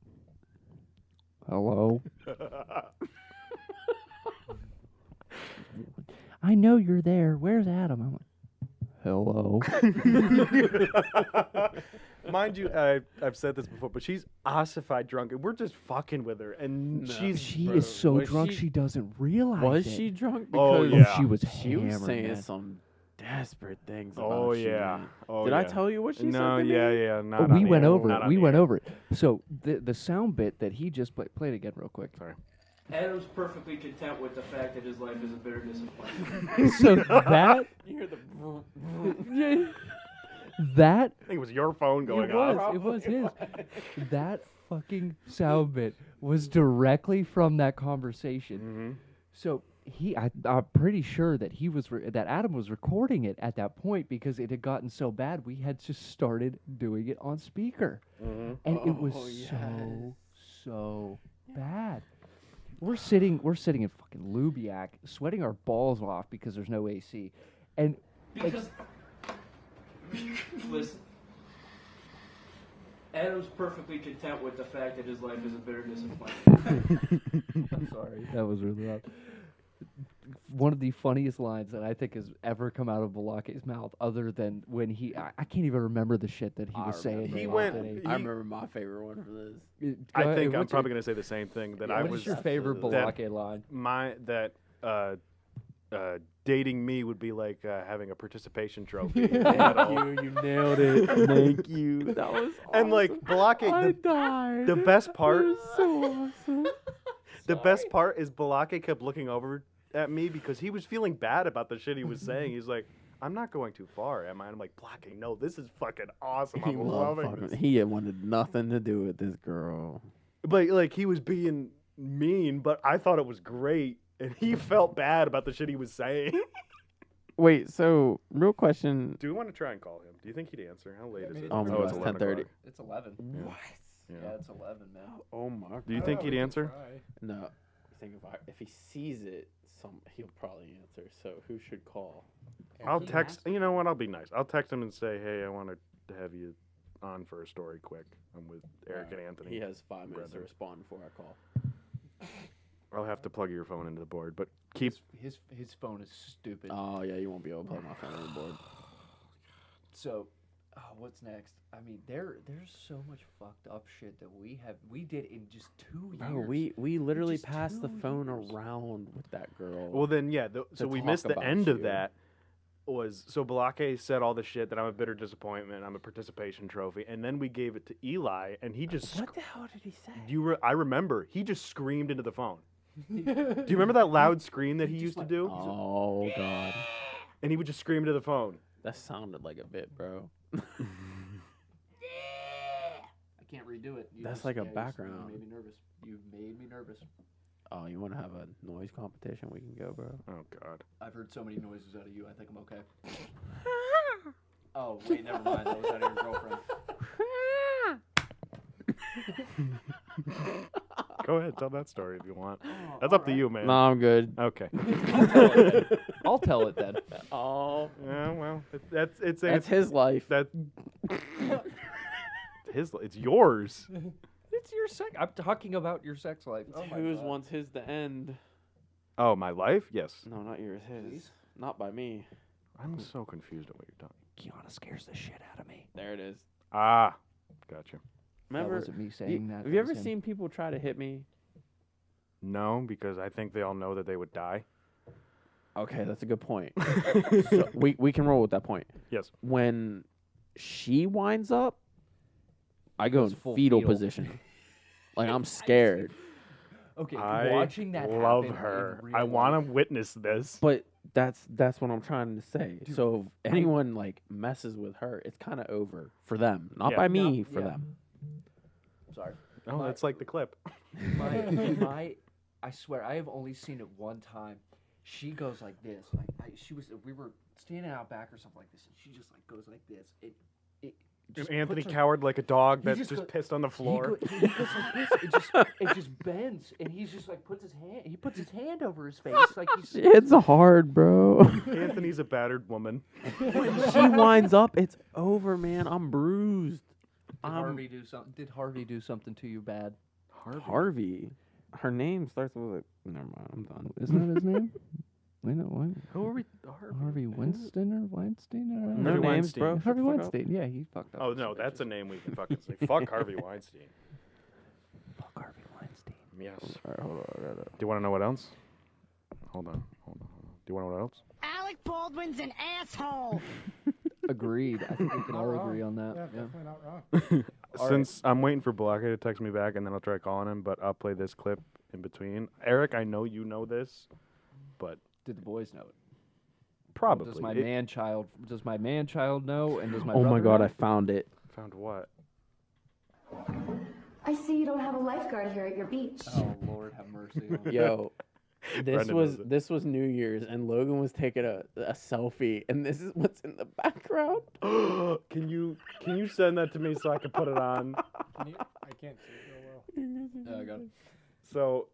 hello. I know you're there. Where's Adam? I'm like, hello. Mind you, I've said this before, but she's ossified drunk, and we're just fucking with her, and she's She Bro, is so was drunk she- she doesn't realize Was it. she drunk? Oh, Because yeah. She was she was hammered, saying man. some desperate things about oh you. yeah. Oh, Did yeah. I tell you what she No, said to yeah, me? yeah. Oh, Not we on went air. over Not it. on We went air. over it. So the sound bit that he just played again real quick. Sorry. Adam's perfectly content with the fact that his life is a bitter disappointment. So that You hear the that I think it was your phone going it off. was his. That fucking sound bit was directly from that conversation. Mm-hmm. So I'm pretty sure that that Adam was recording it at that point because it had gotten so bad we had just started doing it on speaker, Mm-hmm. and it was Oh, so bad. We're sitting in fucking Lubiak, sweating our balls off because there's no AC, and Because, listen, Adam's perfectly content with the fact that his life is a bitter disappointment. I'm sorry, that was really loud. one of the funniest lines that I think has ever come out of Balake's mouth, other than when I can't even remember the shit that he was saying. He to went- Anthony. I remember my favorite one for this. I think I'm what's probably going to say the same thing that I What was. is your favorite Absolutely. Balake line? Dating me would be like having a participation trophy. Thank you nailed it. Thank you. That was And like Balake, I died. the best part, so awesome. the best part is Balake kept looking over at me because he was feeling bad about the shit he was saying. He's like, "I'm not going too far, am I?" And I'm like, Balake, no, this is fucking awesome. He, I'm loving this. he wanted nothing to do with this girl. But like he was being mean, but I thought it was great, and he felt bad about the shit he was saying. Wait, so real question. Do we want to try and call him? Do you think he'd answer? How late is it? Oh my God, it's 11 10:30. o'clock. It's 11. What? Yeah. Yeah, it's 11, man. Oh my God. Do you think he'd answer? No. I think if he sees it, he'll probably answer. So who should call? I'll text. You know what? I'll be nice. I'll text him and say, "Hey, I want to have you on for a story quick. I'm with Eric and Anthony." He has 5 minutes to Brother. respond before I call. I'll have to plug your phone into the board, but keep. His phone is stupid. Oh yeah, you won't be able to plug my phone on the board. So, what's next? I mean, there's so much fucked up shit that we did in just 2 years. Bro, we literally Just passed the 2 phone years. around with that girl. Well, then, yeah. So to we talk missed the about end of you. that. So Balake said all the shit that I'm a bitter disappointment. I'm a participation trophy, and then we gave it to Eli, and he just. What the hell did he say? I remember he just screamed into the phone. Do you remember that loud scream that he used to do? Oh God, And he would just scream into the phone. that sounded like a bit, bro. I can't redo it. That's like a You background. made me nervous. You made me nervous. Oh, you want to have a noise competition? We can go, bro. Oh God. I've heard so many noises out of you. I think I'm okay. Oh wait, never mind. That was out of your girlfriend. Go ahead, tell that story if you want. That's up to you, man. No, I'm good. Okay. I'll tell it then. Oh, Yeah, well, it's that's his life. that it's yours. It's your sex. I'm talking about your sex life. Oh my Whose God. wants his to end? Oh, my life? Yes. No, not yours. His. Please? Not by me. I'm so confused at what you're talking. Kiana scares the shit out of me. There it is. Ah, gotcha. Remember? That wasn't me saying that. Have that you was ever him. seen people try to hit me? No, because I think they all know that they would die. Okay, that's a good point. So we can roll with that point. Yes. When she winds up, I go Goes in full fetal fetal. position. Like I'm scared. Okay, I watching that love happen in her. real I want life- to witness this. But that's what I'm trying to say. Dude, So if anyone like messes with her, it's kind of over for them, not Yeah. by me, No, for yeah. them. Sorry. Oh, that's like the clip. I swear, I have only seen it one time. She goes like this. We were standing out back or something like this, and she just like goes like this. It just Anthony puts her- cowered like a dog He that just just go- pissed on the floor. He goes like this. It just bends, and he's just like puts his hand. He puts his hand over his face, like he's. It's hard, bro. Anthony's a battered woman. When she winds up, it's over, man. I'm bruised. Did Harvey do something? Did Harvey do something to you bad? Harvey. Her name starts with a. Never mind. I'm done. Isn't that his name? Wait, no, what? Who are we? Harvey Weinstein or Weinstein? Or No Harvey names, Weinstein. bro. Shut Harvey the fuck up. Weinstein. Yeah, he fucked up. Oh some no, that's a bitches. name we can fucking say. Fuck Harvey Weinstein. Fuck Harvey Weinstein. Yes. All right, hold on. I gotta. Do you want to know what else? Hold on. Do you want to know what else? Alec Baldwin's an asshole. Agreed. I think we can Not all wrong. agree on that. Yeah, Yeah. definitely not wrong. All Since I'm waiting for Balake to text me back, and then I'll try calling him, but I'll play this clip in between. Eric, I know you know this, but Did the boys know it? probably. Does my It- man child? Does my man child know? And does my Oh my brother god, know? I found it. Found what? I see you don't have a lifeguard here at your beach. Oh Lord, have mercy. on me. Yo, Brendan knows it. this was New Year's, and Logan was taking a selfie, and this is what's in the background. Can you send that to me so I can put it on? Can you? I can't see it real well. Yeah, I got it. So,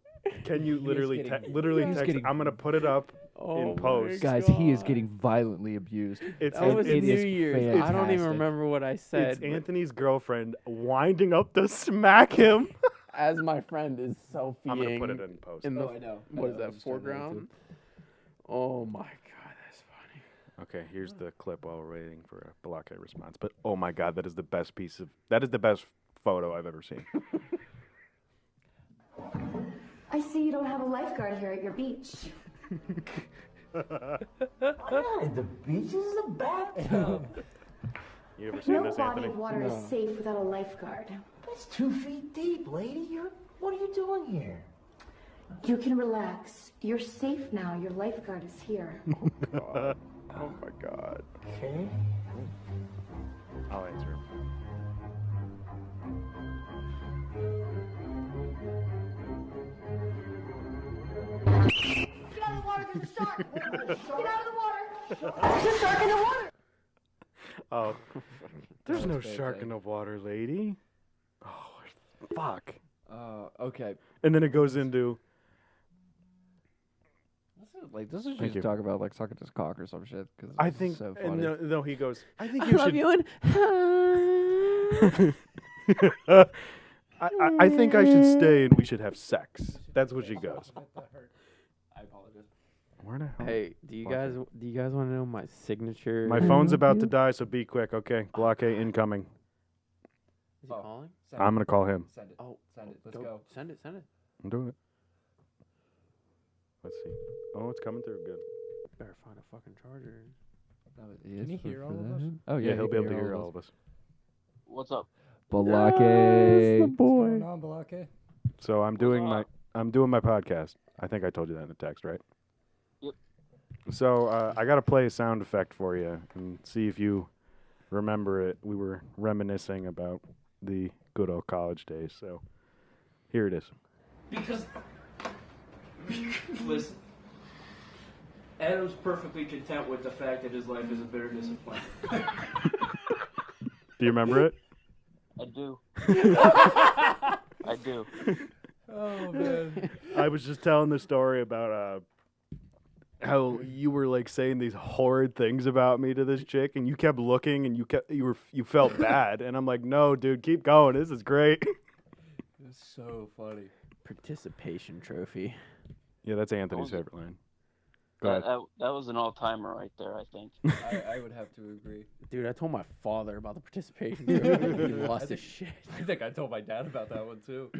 can you literally getting- literally he's text? getting- I'm gonna put it up. Oh post. Guys, he is getting violently abused. It's That was it New is Year's. I don't even fantastic. remember what I said. It's but Anthony's girlfriend winding up to smack him. As my friend is I'm gonna selfieing put it in post. in the Oh, I know. what I is know, I that was trying to do it foreground? Oh my god, that's funny. Okay, here's the clip while we're waiting for a Balake response. But oh my god, that is the best photo I've ever seen. I see you don't have a lifeguard here at your beach. Not at the beach. This is a bathtub. You ever seen No this, body Anthony? of water is safe without a lifeguard. It's 2 feet deep, lady. What are you doing here? You can relax. You're safe now. Your lifeguard is here. God. Oh my god. Okay. I'll answer him. Get out of the water. There's a shark. Get out of the water. There's a shark in the water. Oh, there's no shark in the water, lady. Oh, fuck. Okay. And then it goes into. This is Thank just you. talk about like sucking his cock or some shit. Cause I it's think. so And funny. no, he goes. I think I you love should. you and I think I should stay and we should have sex. That's what she goes. I apologize. Where the hell? Hey, do you guys want to know my signature? My phone's about to die, so be quick. Okay, Balake incoming. Is he calling? I'm gonna call him. Send it. Oh, Send it. Let's go. Send it. I'm doing it. Let's see. Oh, it's coming through. Good. Better find a fucking charger. Can he hear all of us? Oh Yeah, yeah, he'll be able to hear all of us. What's up? Balake. What's going on, Balake? So I'm doing my podcast. I think I told you that in the text, right? Yep. So I got to play a sound effect for you and see if you remember it. We were reminiscing about the good old college days. So here it is. Because, listen, Adam's perfectly content with the fact that his life is a bitter disappointment. Do you remember it? I do. I do. Oh man. I was just telling the story about how you were like saying these horrid things about me to this chick, and you kept looking, and you felt bad, and I'm like, no, dude, keep going. This is great. It's so funny. Participation trophy. Yeah, that's Anthony's was it? favorite line. Go ahead. That was an all-timer right there, I think. I would have to agree. Dude, I told my father about the participation trophy. He lost his shit. I think I told my dad about that one too.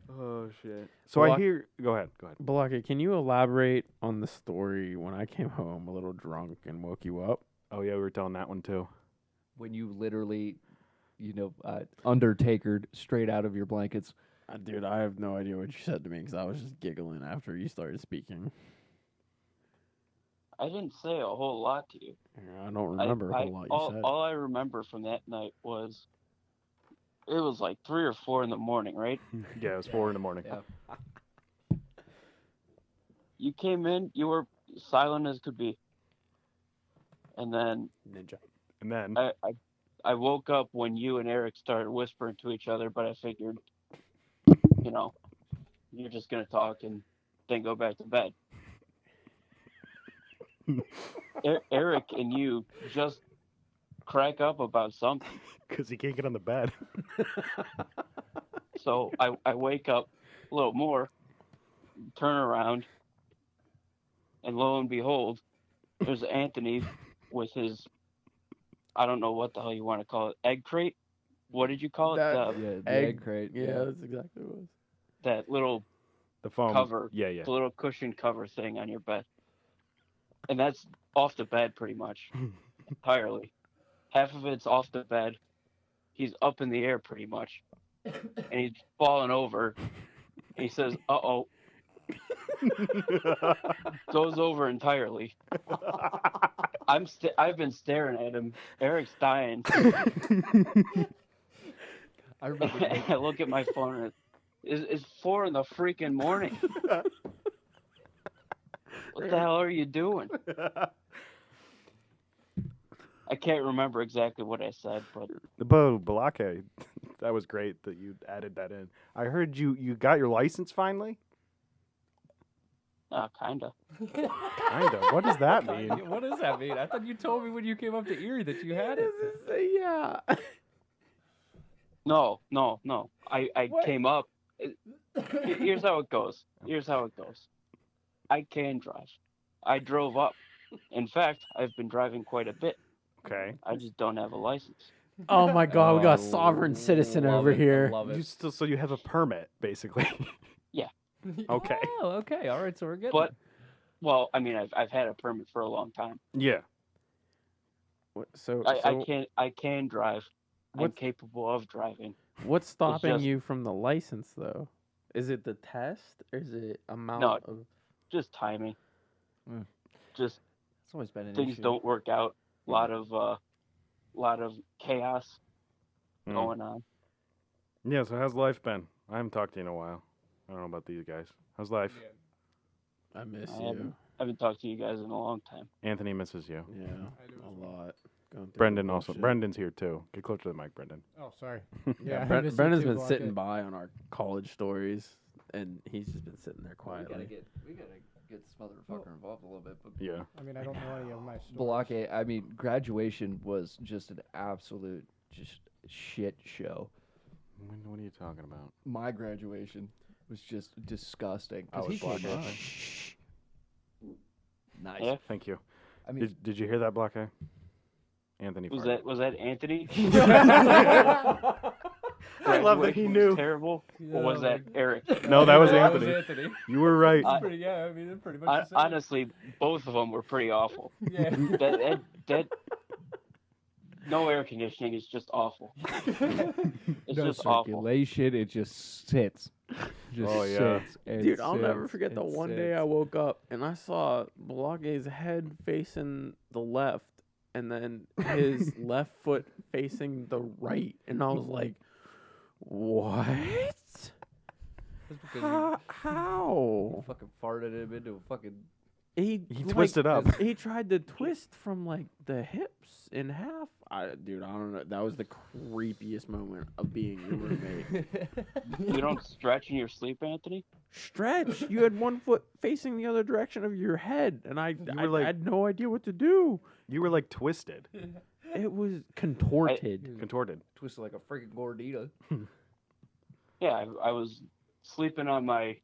Oh shit. So Well, I hear. Go ahead. Balake, can you elaborate on the story when I came home a little drunk and woke you up? Oh yeah, we were telling that one too. When you literally, Undertakered straight out of your blankets. Dude, I have no idea what you said to me because I was just giggling after you started speaking. I didn't say a whole lot to you. Yeah, I don't remember a whole lot you said. All I remember from that night was it was like 3 or 4 in the morning, right? Yeah, it was 4 in the morning. Yeah. You came in, you were silent as could be. And then Ninja. And then I woke up when you and Erik started whispering to each other, but I figured, you're just going to talk and then go back to bed. Erik and you just crack up about something. because he can't get on the bed. So I wake up a little more, turn around, and lo and behold, there's Anthony with his, I don't know what the hell you want to call it, egg crate? What did you call it? The egg crate. Yeah, that's exactly what it was. That little The foam cover, Yeah, yeah. the little cushion cover thing on your bed. And that's off the bed pretty much, entirely. Half of it's off the bed. He's up in the air pretty much. And he's falling over. And he says, uh-oh. Goes over entirely. I've been staring at him. Eric's dying. I remember. I look at my phone and it's 4 in the freaking morning. What the hell are you doing? I can't remember exactly what I said, but Balake, that was great that you added that in. I heard you got your license finally? kinda. Kinda. What does that mean? What does that mean? I thought you told me when you came up to Erie that you had it. Yeah. No. I What? came up. Here's how it goes. I can drive. I drove up. In fact, I've been driving quite a bit. Okay. I just don't have a license. Oh my God, we got a sovereign citizen love over it, I here. love it. You still so you have a permit basically. Yeah, Okay. Oh, okay. All right. So we're good. but well, I mean, I've had a permit for a long time. Yeah. So I can drive. I'm What's- capable of driving. what's stopping just- you from the license though? Is it the test or is it amount No. of? Just timing. Mm. Just It's always been an things issue. don't work out. Lot of chaos Mm. going on. Yeah, so how's life been? I haven't talked to you in a while. I don't know about these guys. How's life? I miss I you. haven't talked to you guys in a long time. Anthony misses you. Yeah, I do a as well. lot. Going through Brendan the also. bullshit. Brendan's here too. Get closer to the mic, Brendan. Oh, sorry. Yeah, I miss you Brendan's too, been Balake. sitting by on our college stories, and he's just been sitting there We quietly. gotta get this motherfucker involved a little bit. But Yeah. I mean, I don't know any of my stories. Balake, I mean, graduation was just an absolute just shit show. What are you talking about? My graduation was just disgusting. I 'cause was he came Balake. on. Nice. Yeah. Thank you. I mean, Did you hear that, Balake? Anthony. Was farted. that Anthony? I love that he Graduation was knew. Terrible. Or was that Eric? No, that was that Anthony. was Anthony. You were right. Yeah, I mean, it's pretty much the same. Honestly, both of them were pretty awful. Yeah. That no air conditioning is just awful. It's No just awful. circulation. It just sits. Just Oh, yeah. sits and Dude, I'll never sits forget the and one day sits. I woke up and I saw Balake's head facing the left and then his left foot facing the right. And I was like, what? That's because How? you fucking farted him into a fucking. He He twisted up. He tried to twist from like the hips in half. Dude, I don't know. That was the creepiest moment of being your roommate. You don't stretch in your sleep, Anthony? Stretch. You had one foot facing the other direction of your head, and I were like- had no idea what to do. You were like twisted, It was contorted. contorted. Twisted like a freaking gordita. Yeah, I was sleeping on my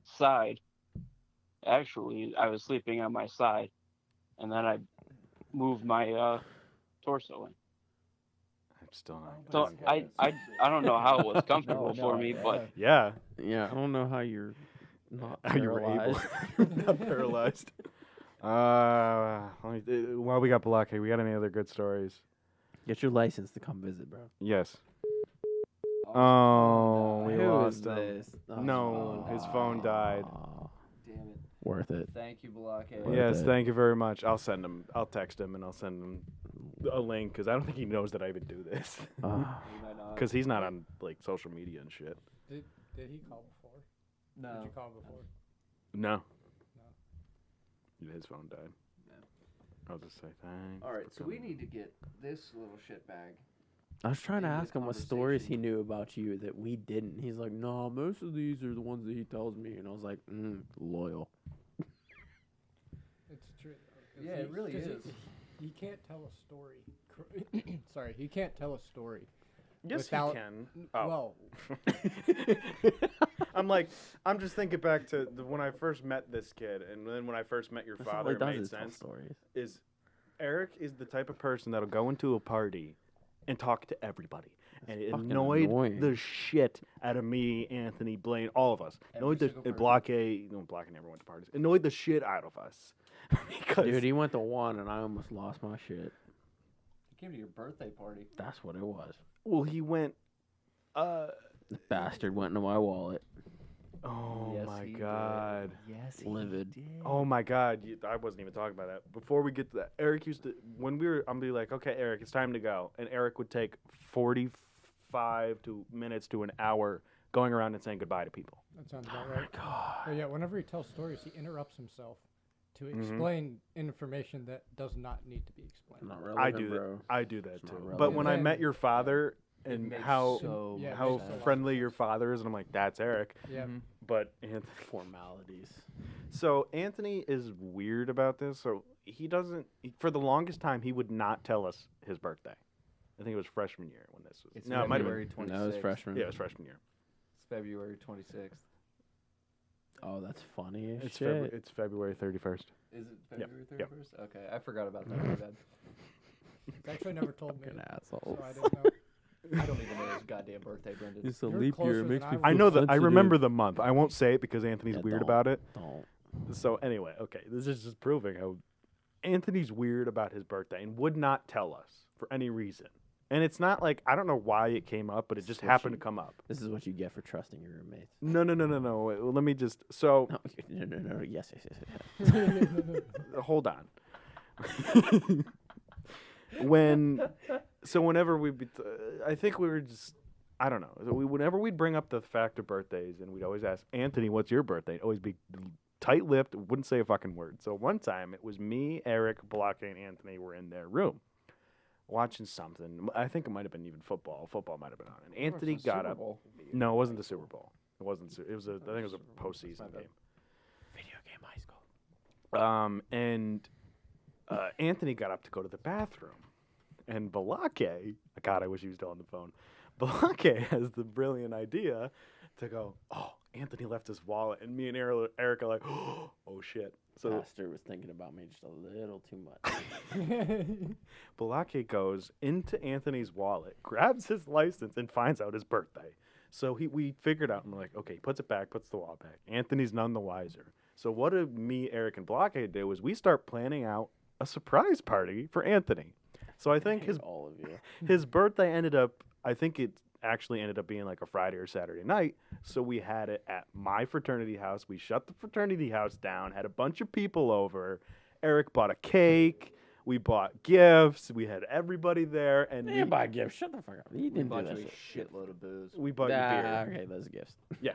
side. Actually, I was sleeping on my side, and then I moved my torso in. I'm still not. So I don't know how it was comfortable for me, but Yeah. Yeah, I don't know how you're not You were able. paralyzed. You're not paralyzed. Well, we got Balake. We got any other good stories? Get your license to come visit, bro. Yes. Oh, we Who lost is him. this? No, his phone died. Aw, Damn it. worth it. Thank you, Balake. Worth Yes, it. thank you very much. I'll send him. I'll text him and I'll send him a link because I don't think he knows that I even do this Ah. You might not. because he's not on like social media and shit. Did he call before? Did No. you call before? No. His phone died. Yeah. I'll just say thanks. All right, for so we coming. need to get this little shit bag. I was trying to in the ask him what stories he conversation. knew about you that we didn't. He's like, no, most of these are the ones that he tells me. And I was like, loyal. It's true. though, 'cause Yeah, it really 'cause is. He can't tell a story. Sorry, he can't tell a story. Yes, without- he can. Oh. Well, I'm just thinking back to when I first met this kid, and then when I first met your That's all father, he it does made is tell sense. stories. Is Eric is the type of person that'll go into a party and talk to everybody, and it fucking annoyed annoying. the shit out of me, Anthony, Blaine, all of us. Every Annoyed the single person. Blockade never went to parties. Annoyed the shit out of us because Dude, he went to one and I almost lost my shit. He came to your birthday party. That's what it was. well, he went. The bastard went into my wallet. Oh Yes, my he did. god. Yes, Livid. He did. Oh my God! I wasn't even talking about that. Before we get to that, Eric used to when we were. I'm be like, okay, Eric, it's time to go, and Eric would take 45 minutes to an hour going around and saying goodbye to people. that sounds about right. God. But yeah, whenever he tells stories, he interrupts himself to Mhm. explain information that does not need to be explained. Not relevant, I do bro. that. I do that It's too. not But relevant. when I Then- met your father and makes how so Yeah, it how makes a lot friendly of your sense. father is, and I'm like, that's Eric. Yeah. Mhm. But Anthony, Formalities. so Anthony is weird about this. So he doesn't. For the longest time, he would not tell us his birthday. I think it was freshman year when this was. It's No, it might have February been. 26th. No, it was freshman. Yeah, it was freshman year. It's February 26th. Oh, that's funny as It's shit. it's February 31st. Is it Yep, February yep. 31st? Okay, I forgot about that. My bad. It's actually never told me. Fucking asshole. So I didn't know. I don't even know his goddamn birthday, Brendan. It's a You're leap year. closer It makes than me I feel I know that. I remember sensitive. the month. I won't say it because Anthony's Yeah, weird don't. about it. Don't. So anyway, okay, this is just proving how Anthony's weird about his birthday and would not tell us for any reason. And it's not like I don't know why it came up, but it just happened to come up. This is what you get for trusting your roommates. No. Wait, well, let me just. So No. Yes. hold on. Whenever I think we were just. I don't know. So whenever we'd bring up the fact of birthdays, and we'd always ask Anthony, "What's your birthday?" It'd always be tight-lipped, wouldn't say a fucking word. So one time it was me, Erik, Balake, and Anthony were in their room watching something. I think it might have been even football. Football might have been on. And Anthony got up. No, it wasn't the Super Bowl. It wasn't. It was. I think it was a postseason game. Video game high school. And Anthony got up to go to the bathroom, and Balake. God, I wish he was still on the phone. Balake has the brilliant idea to go, "Oh, Anthony left his wallet," and me and Erik are like, "Oh shit!" So Pastor was thinking about me just a little too much. Balake goes into Anthony's wallet, grabs his license, and finds out his birthday. So we figured out, and we're like, okay, puts it back, puts the wallet back. Anthony's none the wiser. So what did me, Erik, and Balake do is we start planning out a surprise party for Anthony. So I think all of you. his birthday ended up, I think it actually ended up being like a Friday or Saturday night. So we had it at my fraternity house. We shut the fraternity house down, had a bunch of people over. Erik bought a cake. We bought gifts. We had everybody there, and You didn't buy gifts. Shut the fuck up. You didn't do bought that you a shit. shitload of booze. we bought you beer. Okay, those gifts. Yeah.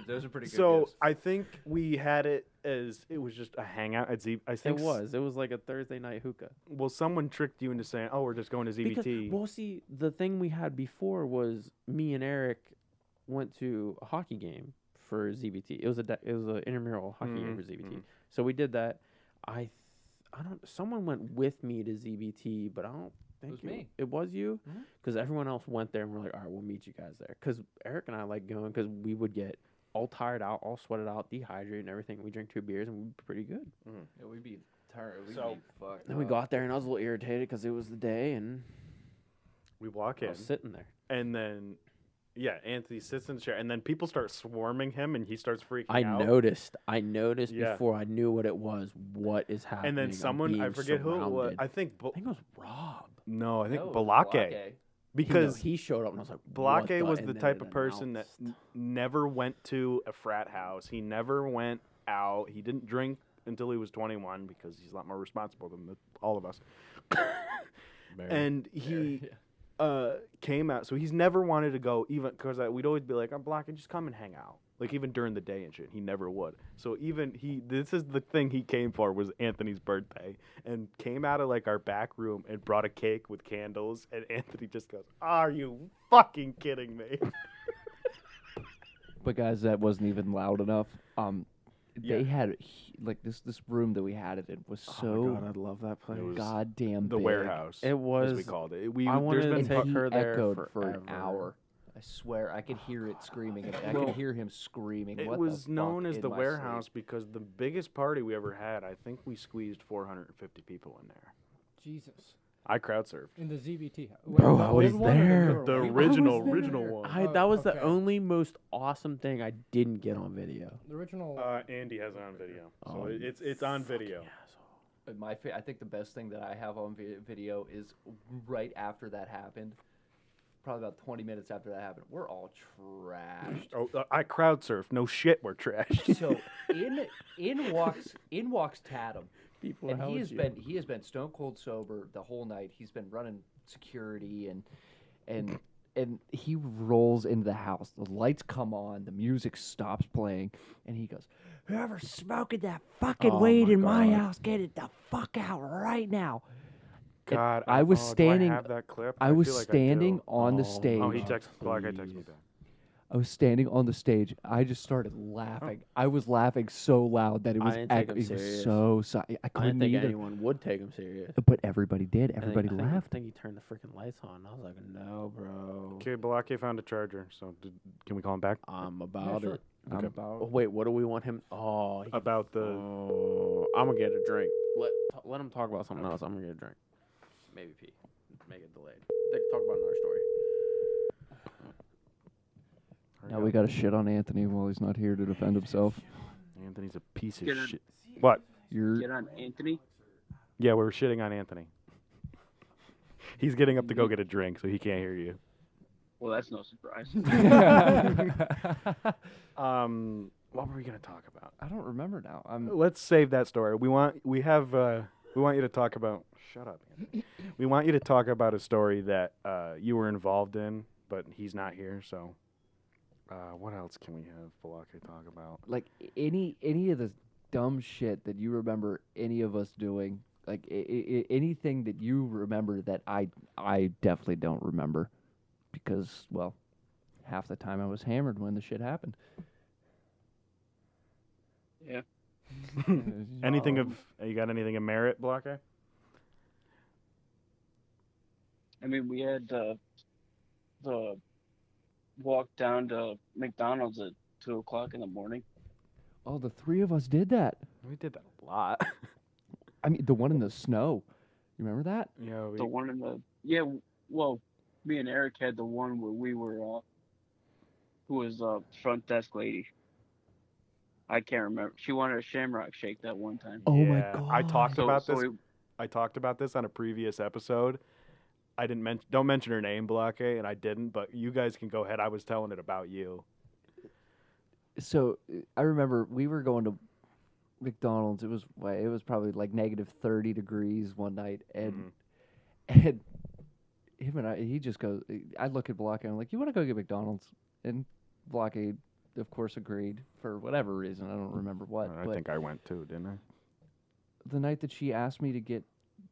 Those are pretty good So gifts. I think we had it as it was just a hangout at Z. I think It was. It was like a Thursday night hookah. Well, someone tricked you into saying, "Oh, we're just going to ZBT." Because, well, see, the thing we had before was me and Erik went to a hockey game for ZBT. It was an intramural hockey game for ZBT. So we did that. I don't. Someone went with me to ZBT, but I don't think was me. It was you, because everyone else went there, and we're like, all right, we'll meet you guys there. Because Erik and I like going, because we would get all tired out, all sweated out, dehydrated, and everything. We drink 2 beers, and we'd be pretty good. Yeah, we'd be tired. We'd So- be fucked. Then we up. got there, and I was a little irritated because it was the day, and we walk I in, was sitting there. and then Anthony sits in the chair, and then people start swarming him, and he starts freaking I out. noticed Yeah. before I knew what it was. What is happening? And then I'm someone, I being forget who it was. surrounded. I think I think it was Rob. no, I think No, Balake. Because he showed up, and I was like, what Balake was and the then type it of person that announced. never went to a frat house. He never went out. He didn't drink until he was 21 because he's a lot more responsible than all of us. And he came out. So he's never wanted to go, even because we'd always be like, I'm Balake, just come and hang out. Like even during the day and shit, he never would. So even this is the thing he came for was Anthony's birthday, and came out of like our back room and brought a cake with candles. And Anthony just goes, "Are you fucking kidding me?" But guys, that wasn't even loud enough. They Yeah. had like this room that we had it in was Oh so my God, I love that place. It was goddamn the big. warehouse. It was. as we called it. We I wanted there's to been take And he her there echoed for an forever. hour. I swear, I could hear it screaming. And I Well, could hear him screaming. It what was the known fuck as in the my warehouse sleep. because the biggest party we ever had, I think we squeezed 450 people in there. Jesus. I crowd surfed. In the ZBT house. Bro, the I was big one or the there. newer The one? original there. one. That was okay. the only most awesome thing I didn't get on video. The original. Andy has it on video, so Oh, you it's on video. I think the best thing that I have on video is right after that happened. Probably about 20 minutes after that happened, we're all trashed. Oh, I crowd surfed. No shit, we're trashed. So in walks Tatum. People, And how he would has been stone cold sober the whole night. He's been running security and he rolls into the house. The lights come on, the music stops playing, and he goes, "Whoever's smoking that fucking Oh weed my in my God. house, get it the fuck out right now." And God, I was do standing. I have that clip? I was feel like standing do. on the Oh, stage. Oh, he texted. Balake texted me back. I was standing on the stage. I just started laughing. I was laughing so loud that it was didn't take him it was serious. so I I didn't couldn't think either. anyone would take him serious. But everybody did. Everybody I laughed. think he turned the freaking lights on. I was like, no, bro. Okay, Balake found a charger. So can we call him back? I'm about sure. it. Okay. Oh, wait, what do we want him? Oh, About the. I'm gonna get a drink. Let him talk about something else. I'm gonna get a drink. Maybe pee. Make it delayed. They can talk about another story. Now we got to shit on Anthony while he's not here to defend himself. Anthony's a piece of Get on- shit. What? Get on Anthony. Yeah, we're shitting on Anthony. He's getting up to go get a drink, so he can't hear you. Well, that's no surprise. What were we gonna talk about? I don't remember now. Let's save that story. We want you to talk about. Shut up, Anthony. We want you to talk about a story that you were involved in, but he's not here. So, what else can we have Balake talk about? Like any of the dumb shit that you remember any of us doing. Like anything that you remember that I definitely don't remember, because well, half the time I was hammered when the shit happened. Yeah. Anything of you got anything of merit, Balake? I mean, we had the walk down to McDonald's at 2:00 in the morning. Oh, the three of us did that. We did that a lot. I mean, the one in the snow. You remember that? Yeah. The one in the well, me and Eric had the one where we were who was front desk lady. I can't remember. She wanted a Shamrock Shake that one time. Oh my Yeah, god! I talked about this. we- I talked about this on a previous episode. I didn't don't mention her name, Balake, and I didn't. But you guys can go ahead. I was telling it about you. So I remember we were going to McDonald's. It was probably like -30 degrees one night, and and him and he just goes. I look at Balake and I'm like, "You want to go get McDonald's?" And Balake, of course, agreed for whatever reason. I don't remember what. I but think I went too, didn't I? the night that she asked me to get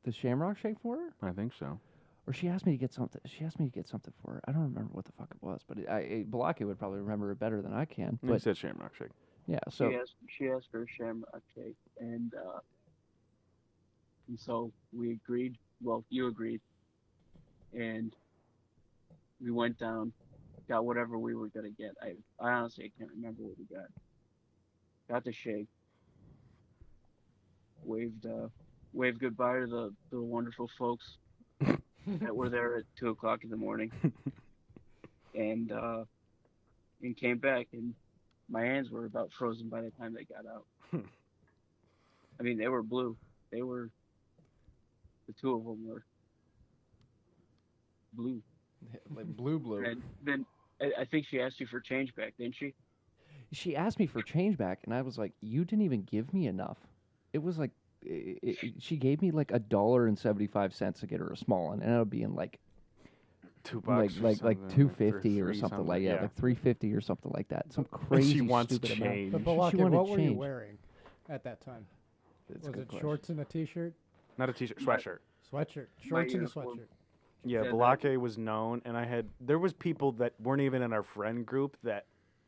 the Shamrock Shake for her, I think so. or she asked me to get something. She asked me to get something for her. I don't remember what the fuck it was, but Balake would probably remember it better than I can. You But said Shamrock Shake. yeah, so she asked for a Shamrock Shake, and so we agreed. Well, you agreed, and we went down, got whatever we were gonna get. I honestly can't remember what we got. Got the shake. Waved goodbye to the wonderful folks that were there at 2:00 in the morning, and came back, and my hands were about frozen by the time they got out. I mean, they were blue. The two of them were blue. Like blue. And then I think she asked you for change back, didn't she? she asked me for change back, and I was like, "You didn't even give me enough." It was like she gave me like $1.75 to get her a small one, and it would be in like $2 like $2.50 or something like that, like $3.50 or something like that. Some crazy she wants stupid change. amount. But Balake, She wanted what were you change. wearing at that time? That's a Was good it question. shorts and a t-shirt? Not a t-shirt, sweatshirt. Sweatshirt. Shorts and a uniform. sweatshirt. Yeah, Yeah, Balake was known, and there was people that weren't even in our friend group that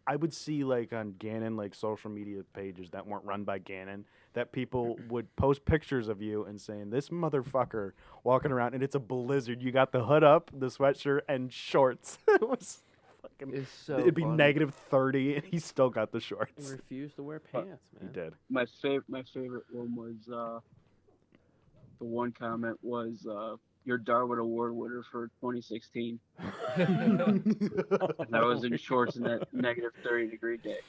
I would see like on Gannon, like social media pages that weren't run by Gannon, that people would post pictures of you and saying, "This motherfucker walking around, and it's a blizzard. You got the hood up, the sweatshirt, and shorts." It was fucking. It's so It'd be funny. -30, and he still got the He shorts. refused to wear pants, He man. did. My favorite one was the one comment was your Darwin Award winner for 2016. And I was in shorts in that -30-degree day.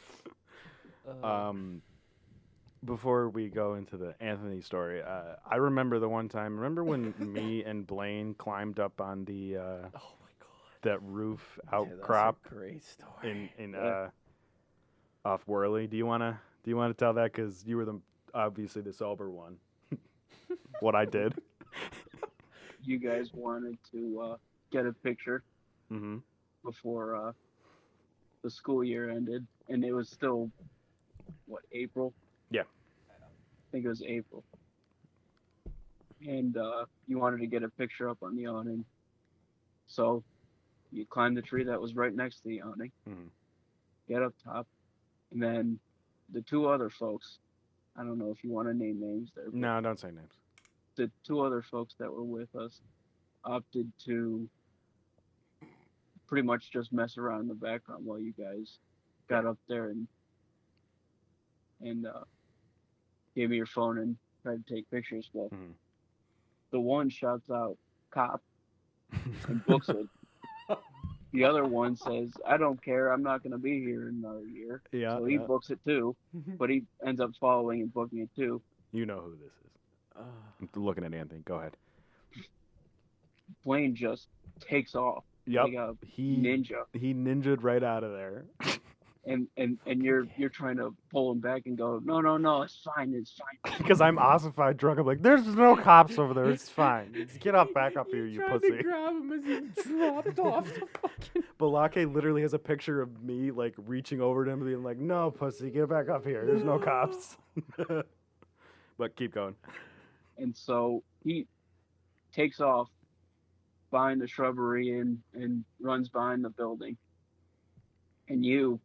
Before we go into the Anthony story, I remember the one time. Remember when me and Blaine climbed up on the that roof outcrop Great story. in off Worley? Do you wanna tell that, because you were obviously the sober one? What I did. You guys wanted to get a picture Mm-hmm. before the school year ended, and it was still April? Yeah. I think it was April. And you wanted to get a picture up on the awning, so you climbed the tree that was right next to the awning. Mhm. Get up top, and then the two other folks. I don't know if you want to name names there. But No, don't say names. the two other folks that were with us opted to pretty much just mess around in the background while you guys got up there and and gave me your phone and tried to take pictures. But Mhm. the one shouts out "cop" and books it. The other one says, "I don't care. I'm not going to be here in another year." Yeah, So he yeah. books it too, but he ends up following and booking it too. You know who this is. I'm looking at Anthony. Go ahead. Blaine just takes off Yep. like a He ninja'd right out of there. and you're trying to pull him back and go, no, it's fine. Because I'm ossified drunk. I'm like, there's no cops over there. It's fine. Just get up, back up here, you Tried pussy. to grab him as he dropped off the fucking. Balake literally has a picture of me like reaching over to him and being like, no, pussy, get back up here. There's no cops. But keep going. And so he takes off behind the shrubbery and runs behind the building. And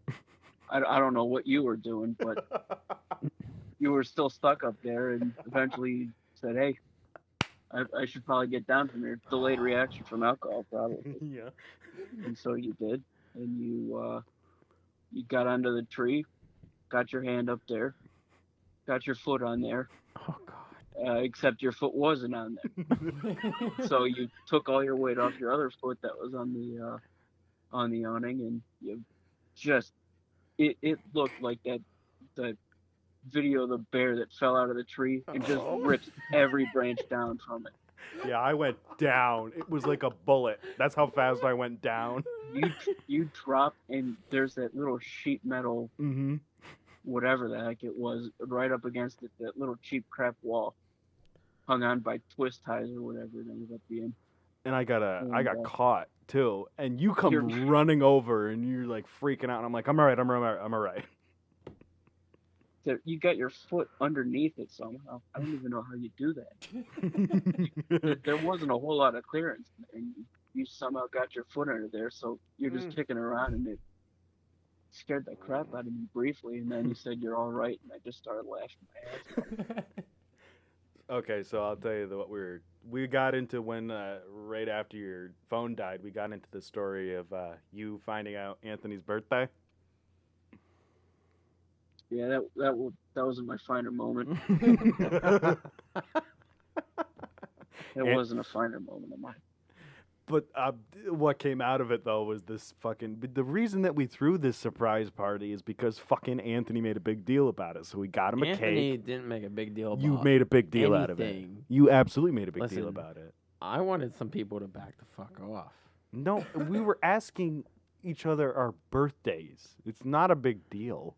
I don't know what you were doing, but you were still stuck up there, and eventually said, "Hey, I should probably get down from here." Delayed reaction from alcohol, probably. Yeah. And so you did, and you got under the tree, got your hand up there, got your foot on there. Oh God. Except your foot wasn't on there. So you took all your weight off your other foot that was on the awning, and you just it looked like the video of the bear that fell out of the tree and just rips every branch down from it. Yeah, I went down. It was like a bullet. That's how fast I went down. You drop, and there's that little sheet metal, whatever the heck it was, right up against it, that little cheap crap wall, hung on by twist ties or whatever it ended up being. And I got caught too. And you come running over, and you're like freaking out. And I'm like, I'm all right. You got your foot underneath it somehow. I don't even know how you do that. There wasn't a whole lot of clearance, and you somehow got your foot under there, so you're just kicking around, and it scared the crap out of me briefly, and then you said you're all right, and I just started laughing my ass off. Okay, so I'll tell you what we got into when right after your phone died. We got into the story of you finding out Anthony's birthday. Yeah, that wasn't my finer moment. It wasn't a finer moment of mine. But what came out of it, though, was this fucking... The reason that we threw this surprise party is because fucking Anthony made a big deal about it. So we got him a cake. Anthony didn't make a big deal about You made a big deal out of it. anything. You absolutely made a big Listen, deal about it. I wanted some people to back the fuck off. No, we were asking each other our birthdays. It's not a big deal.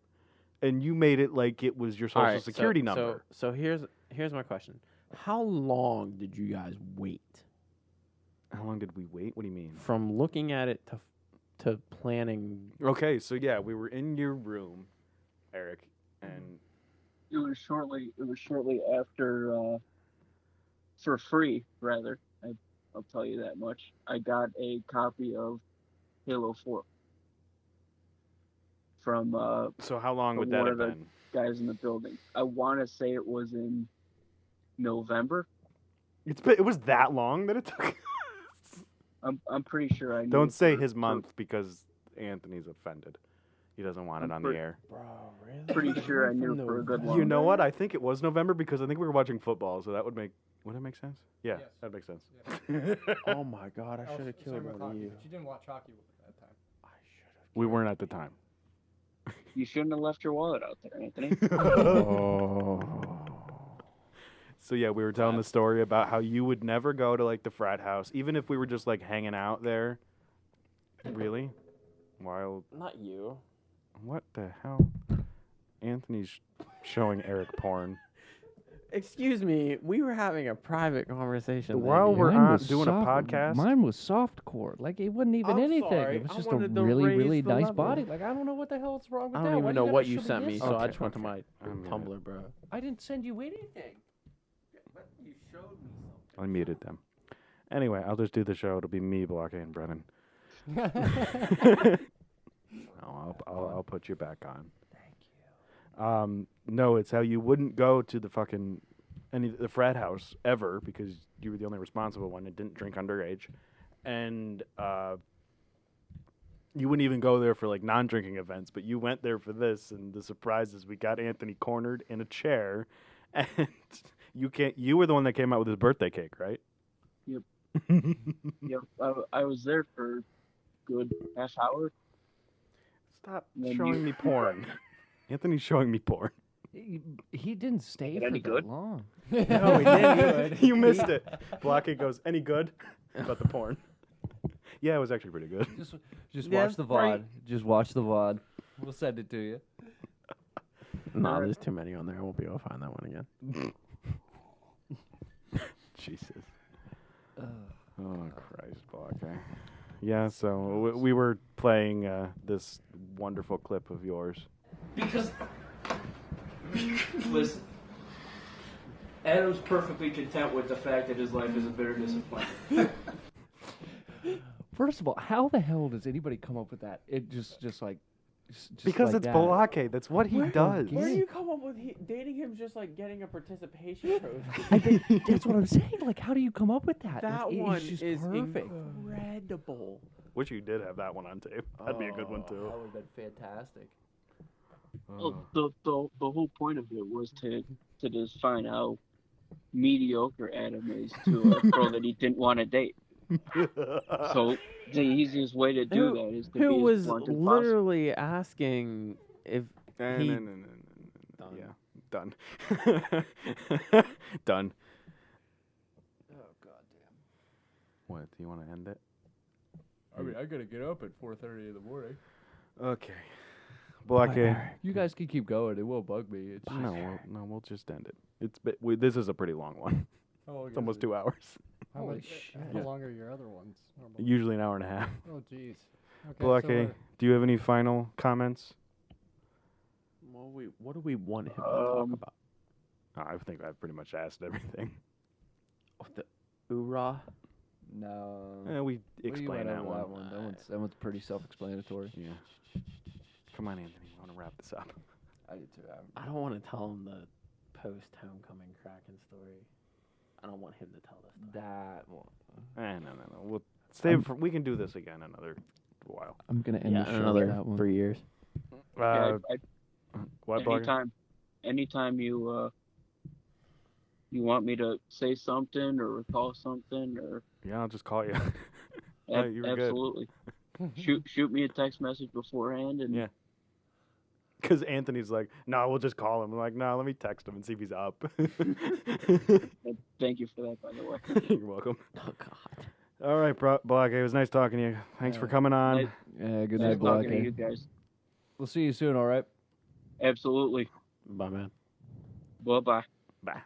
And you made it like it was your social security number. So here's my question. How long did you guys wait? How long did we wait? What do you mean? From looking at it to planning. Okay, so yeah, we were in your room, Eric, and It was shortly after, for free, rather. I'll tell you that much. I got a copy of Halo 4 from so how long would from that one have of the been? guys in the building. I want to say it was in November. It was that long that it took. I'm pretty sure I knew. Don't say for- his month because Anthony's offended. He doesn't want it on the air. Bro, really? Pretty sure I knew for a good long You know what? I think it was November because I think we were watching football, so that would make... Would that make sense? Yeah, Yes. that makes sense. Oh my God, I should have killed Same with one of hockey, you. but you didn't watch hockey at that time. I should have. We weren't at the time. You shouldn't have left your wallet out there, Anthony. So yeah, we were telling the story about how you would never go to like the frat house, even if we were just like hanging out there. Really? While Not you. what the hell? Anthony's showing Eric porn. Excuse me, we were having a private conversation. While lady. we're Mine on was doing a soft- podcast? Mine was softcore. Like it wasn't even I'm anything. sorry, It was I just a wanted to really, raise really the nice level. body. Like I don't know what the hell is wrong with I that. don't Why even you know gotta what show you me sent me, this? so I Okay, just went to my I'm gonna- Tumblr, bro. I didn't send you anything. You showed me I muted them. Anyway, I'll just do the show. It'll be me, Balake, and Brennan. I'll put you back on. Thank you. No, it's how you wouldn't go to the fucking the frat house ever because you were the only responsible one and didn't drink underage, and You wouldn't even go there for like non-drinking events, but you went there for this, and the surprise is we got Anthony cornered in a chair, and you were the one that came out with his birthday cake, right? Yep. Yep. I was there for a good half hour. Stop Then showing you- me porn. Anthony's showing me porn. He didn't stay it for any that good? long. No, he didn't. You missed it. Balake goes, any good? About the porn. Yeah, it was actually pretty good. Just Yeah, watch the right. VOD. Just watch the VOD. We'll send it to you. No, there's too many on there. I won't be able to find that one again. Jesus. Oh, Christ, Balake. Yeah, so we were playing this wonderful clip of yours. Because, listen, Adam's perfectly content with the fact that his life is a bitter disappointment. First of all, how the hell does anybody come up with that? It just like Because like it's that. Balake. That's what he does. Where do you come up with dating him just like getting a participation trophy? I think that's what I'm saying. Like, how do you come up with that? That It's one just is perfect. incredible. Wish you did have that one on tape. That'd be a good one too. That would have been fantastic. Well, the whole point of it was to just find how mediocre Adam is to a girl that he didn't want to date. So the easiest way to do that is to be Who as was blunt as possible. literally asking if he... No. Done. Yeah, done. Done. Oh goddamn! What? Do you want to end it? I mean, I gotta get up at 4:30 in the morning. Okay. Balake. You guys can keep going. It won't bug me. It's just, We'll just end it. This is a pretty long one. How long It's is almost it? 2 hours. How Holy much? shit. How Yeah. long are your other ones? Normally? Usually an hour and a half. Oh, jeez. Okay. Balake, do you have any final comments? Well, what do we want him to talk about? I think I've pretty much asked everything. Oh, the oorah? no. We We explained went that over one. That one's pretty self-explanatory. Yeah. Come on, Anthony. I want to wrap this up. I did too. I don't want to tell him the post-homecoming Kraken story. I don't want him to tell this. That one. No. We'll save. We can do this again another while. I'm gonna end Yeah, the in show another with that one. 3 years. What, Balake? Anytime you want me to say something or recall something or Yeah, I'll just call you. No, you were good. absolutely shoot me a text message beforehand and Yeah. Because Anthony's like, no, we'll just call him. I'm like, no, let me text him and see if he's up. Thank you for that, by the way. You're welcome. Oh, God. All right, Balake, it was nice talking to you. Thanks for coming on. Nice- Yeah, good nice night, talking to you Balake. guys. We'll see you soon. All right. Absolutely. Bye, man. Bye bye. Bye.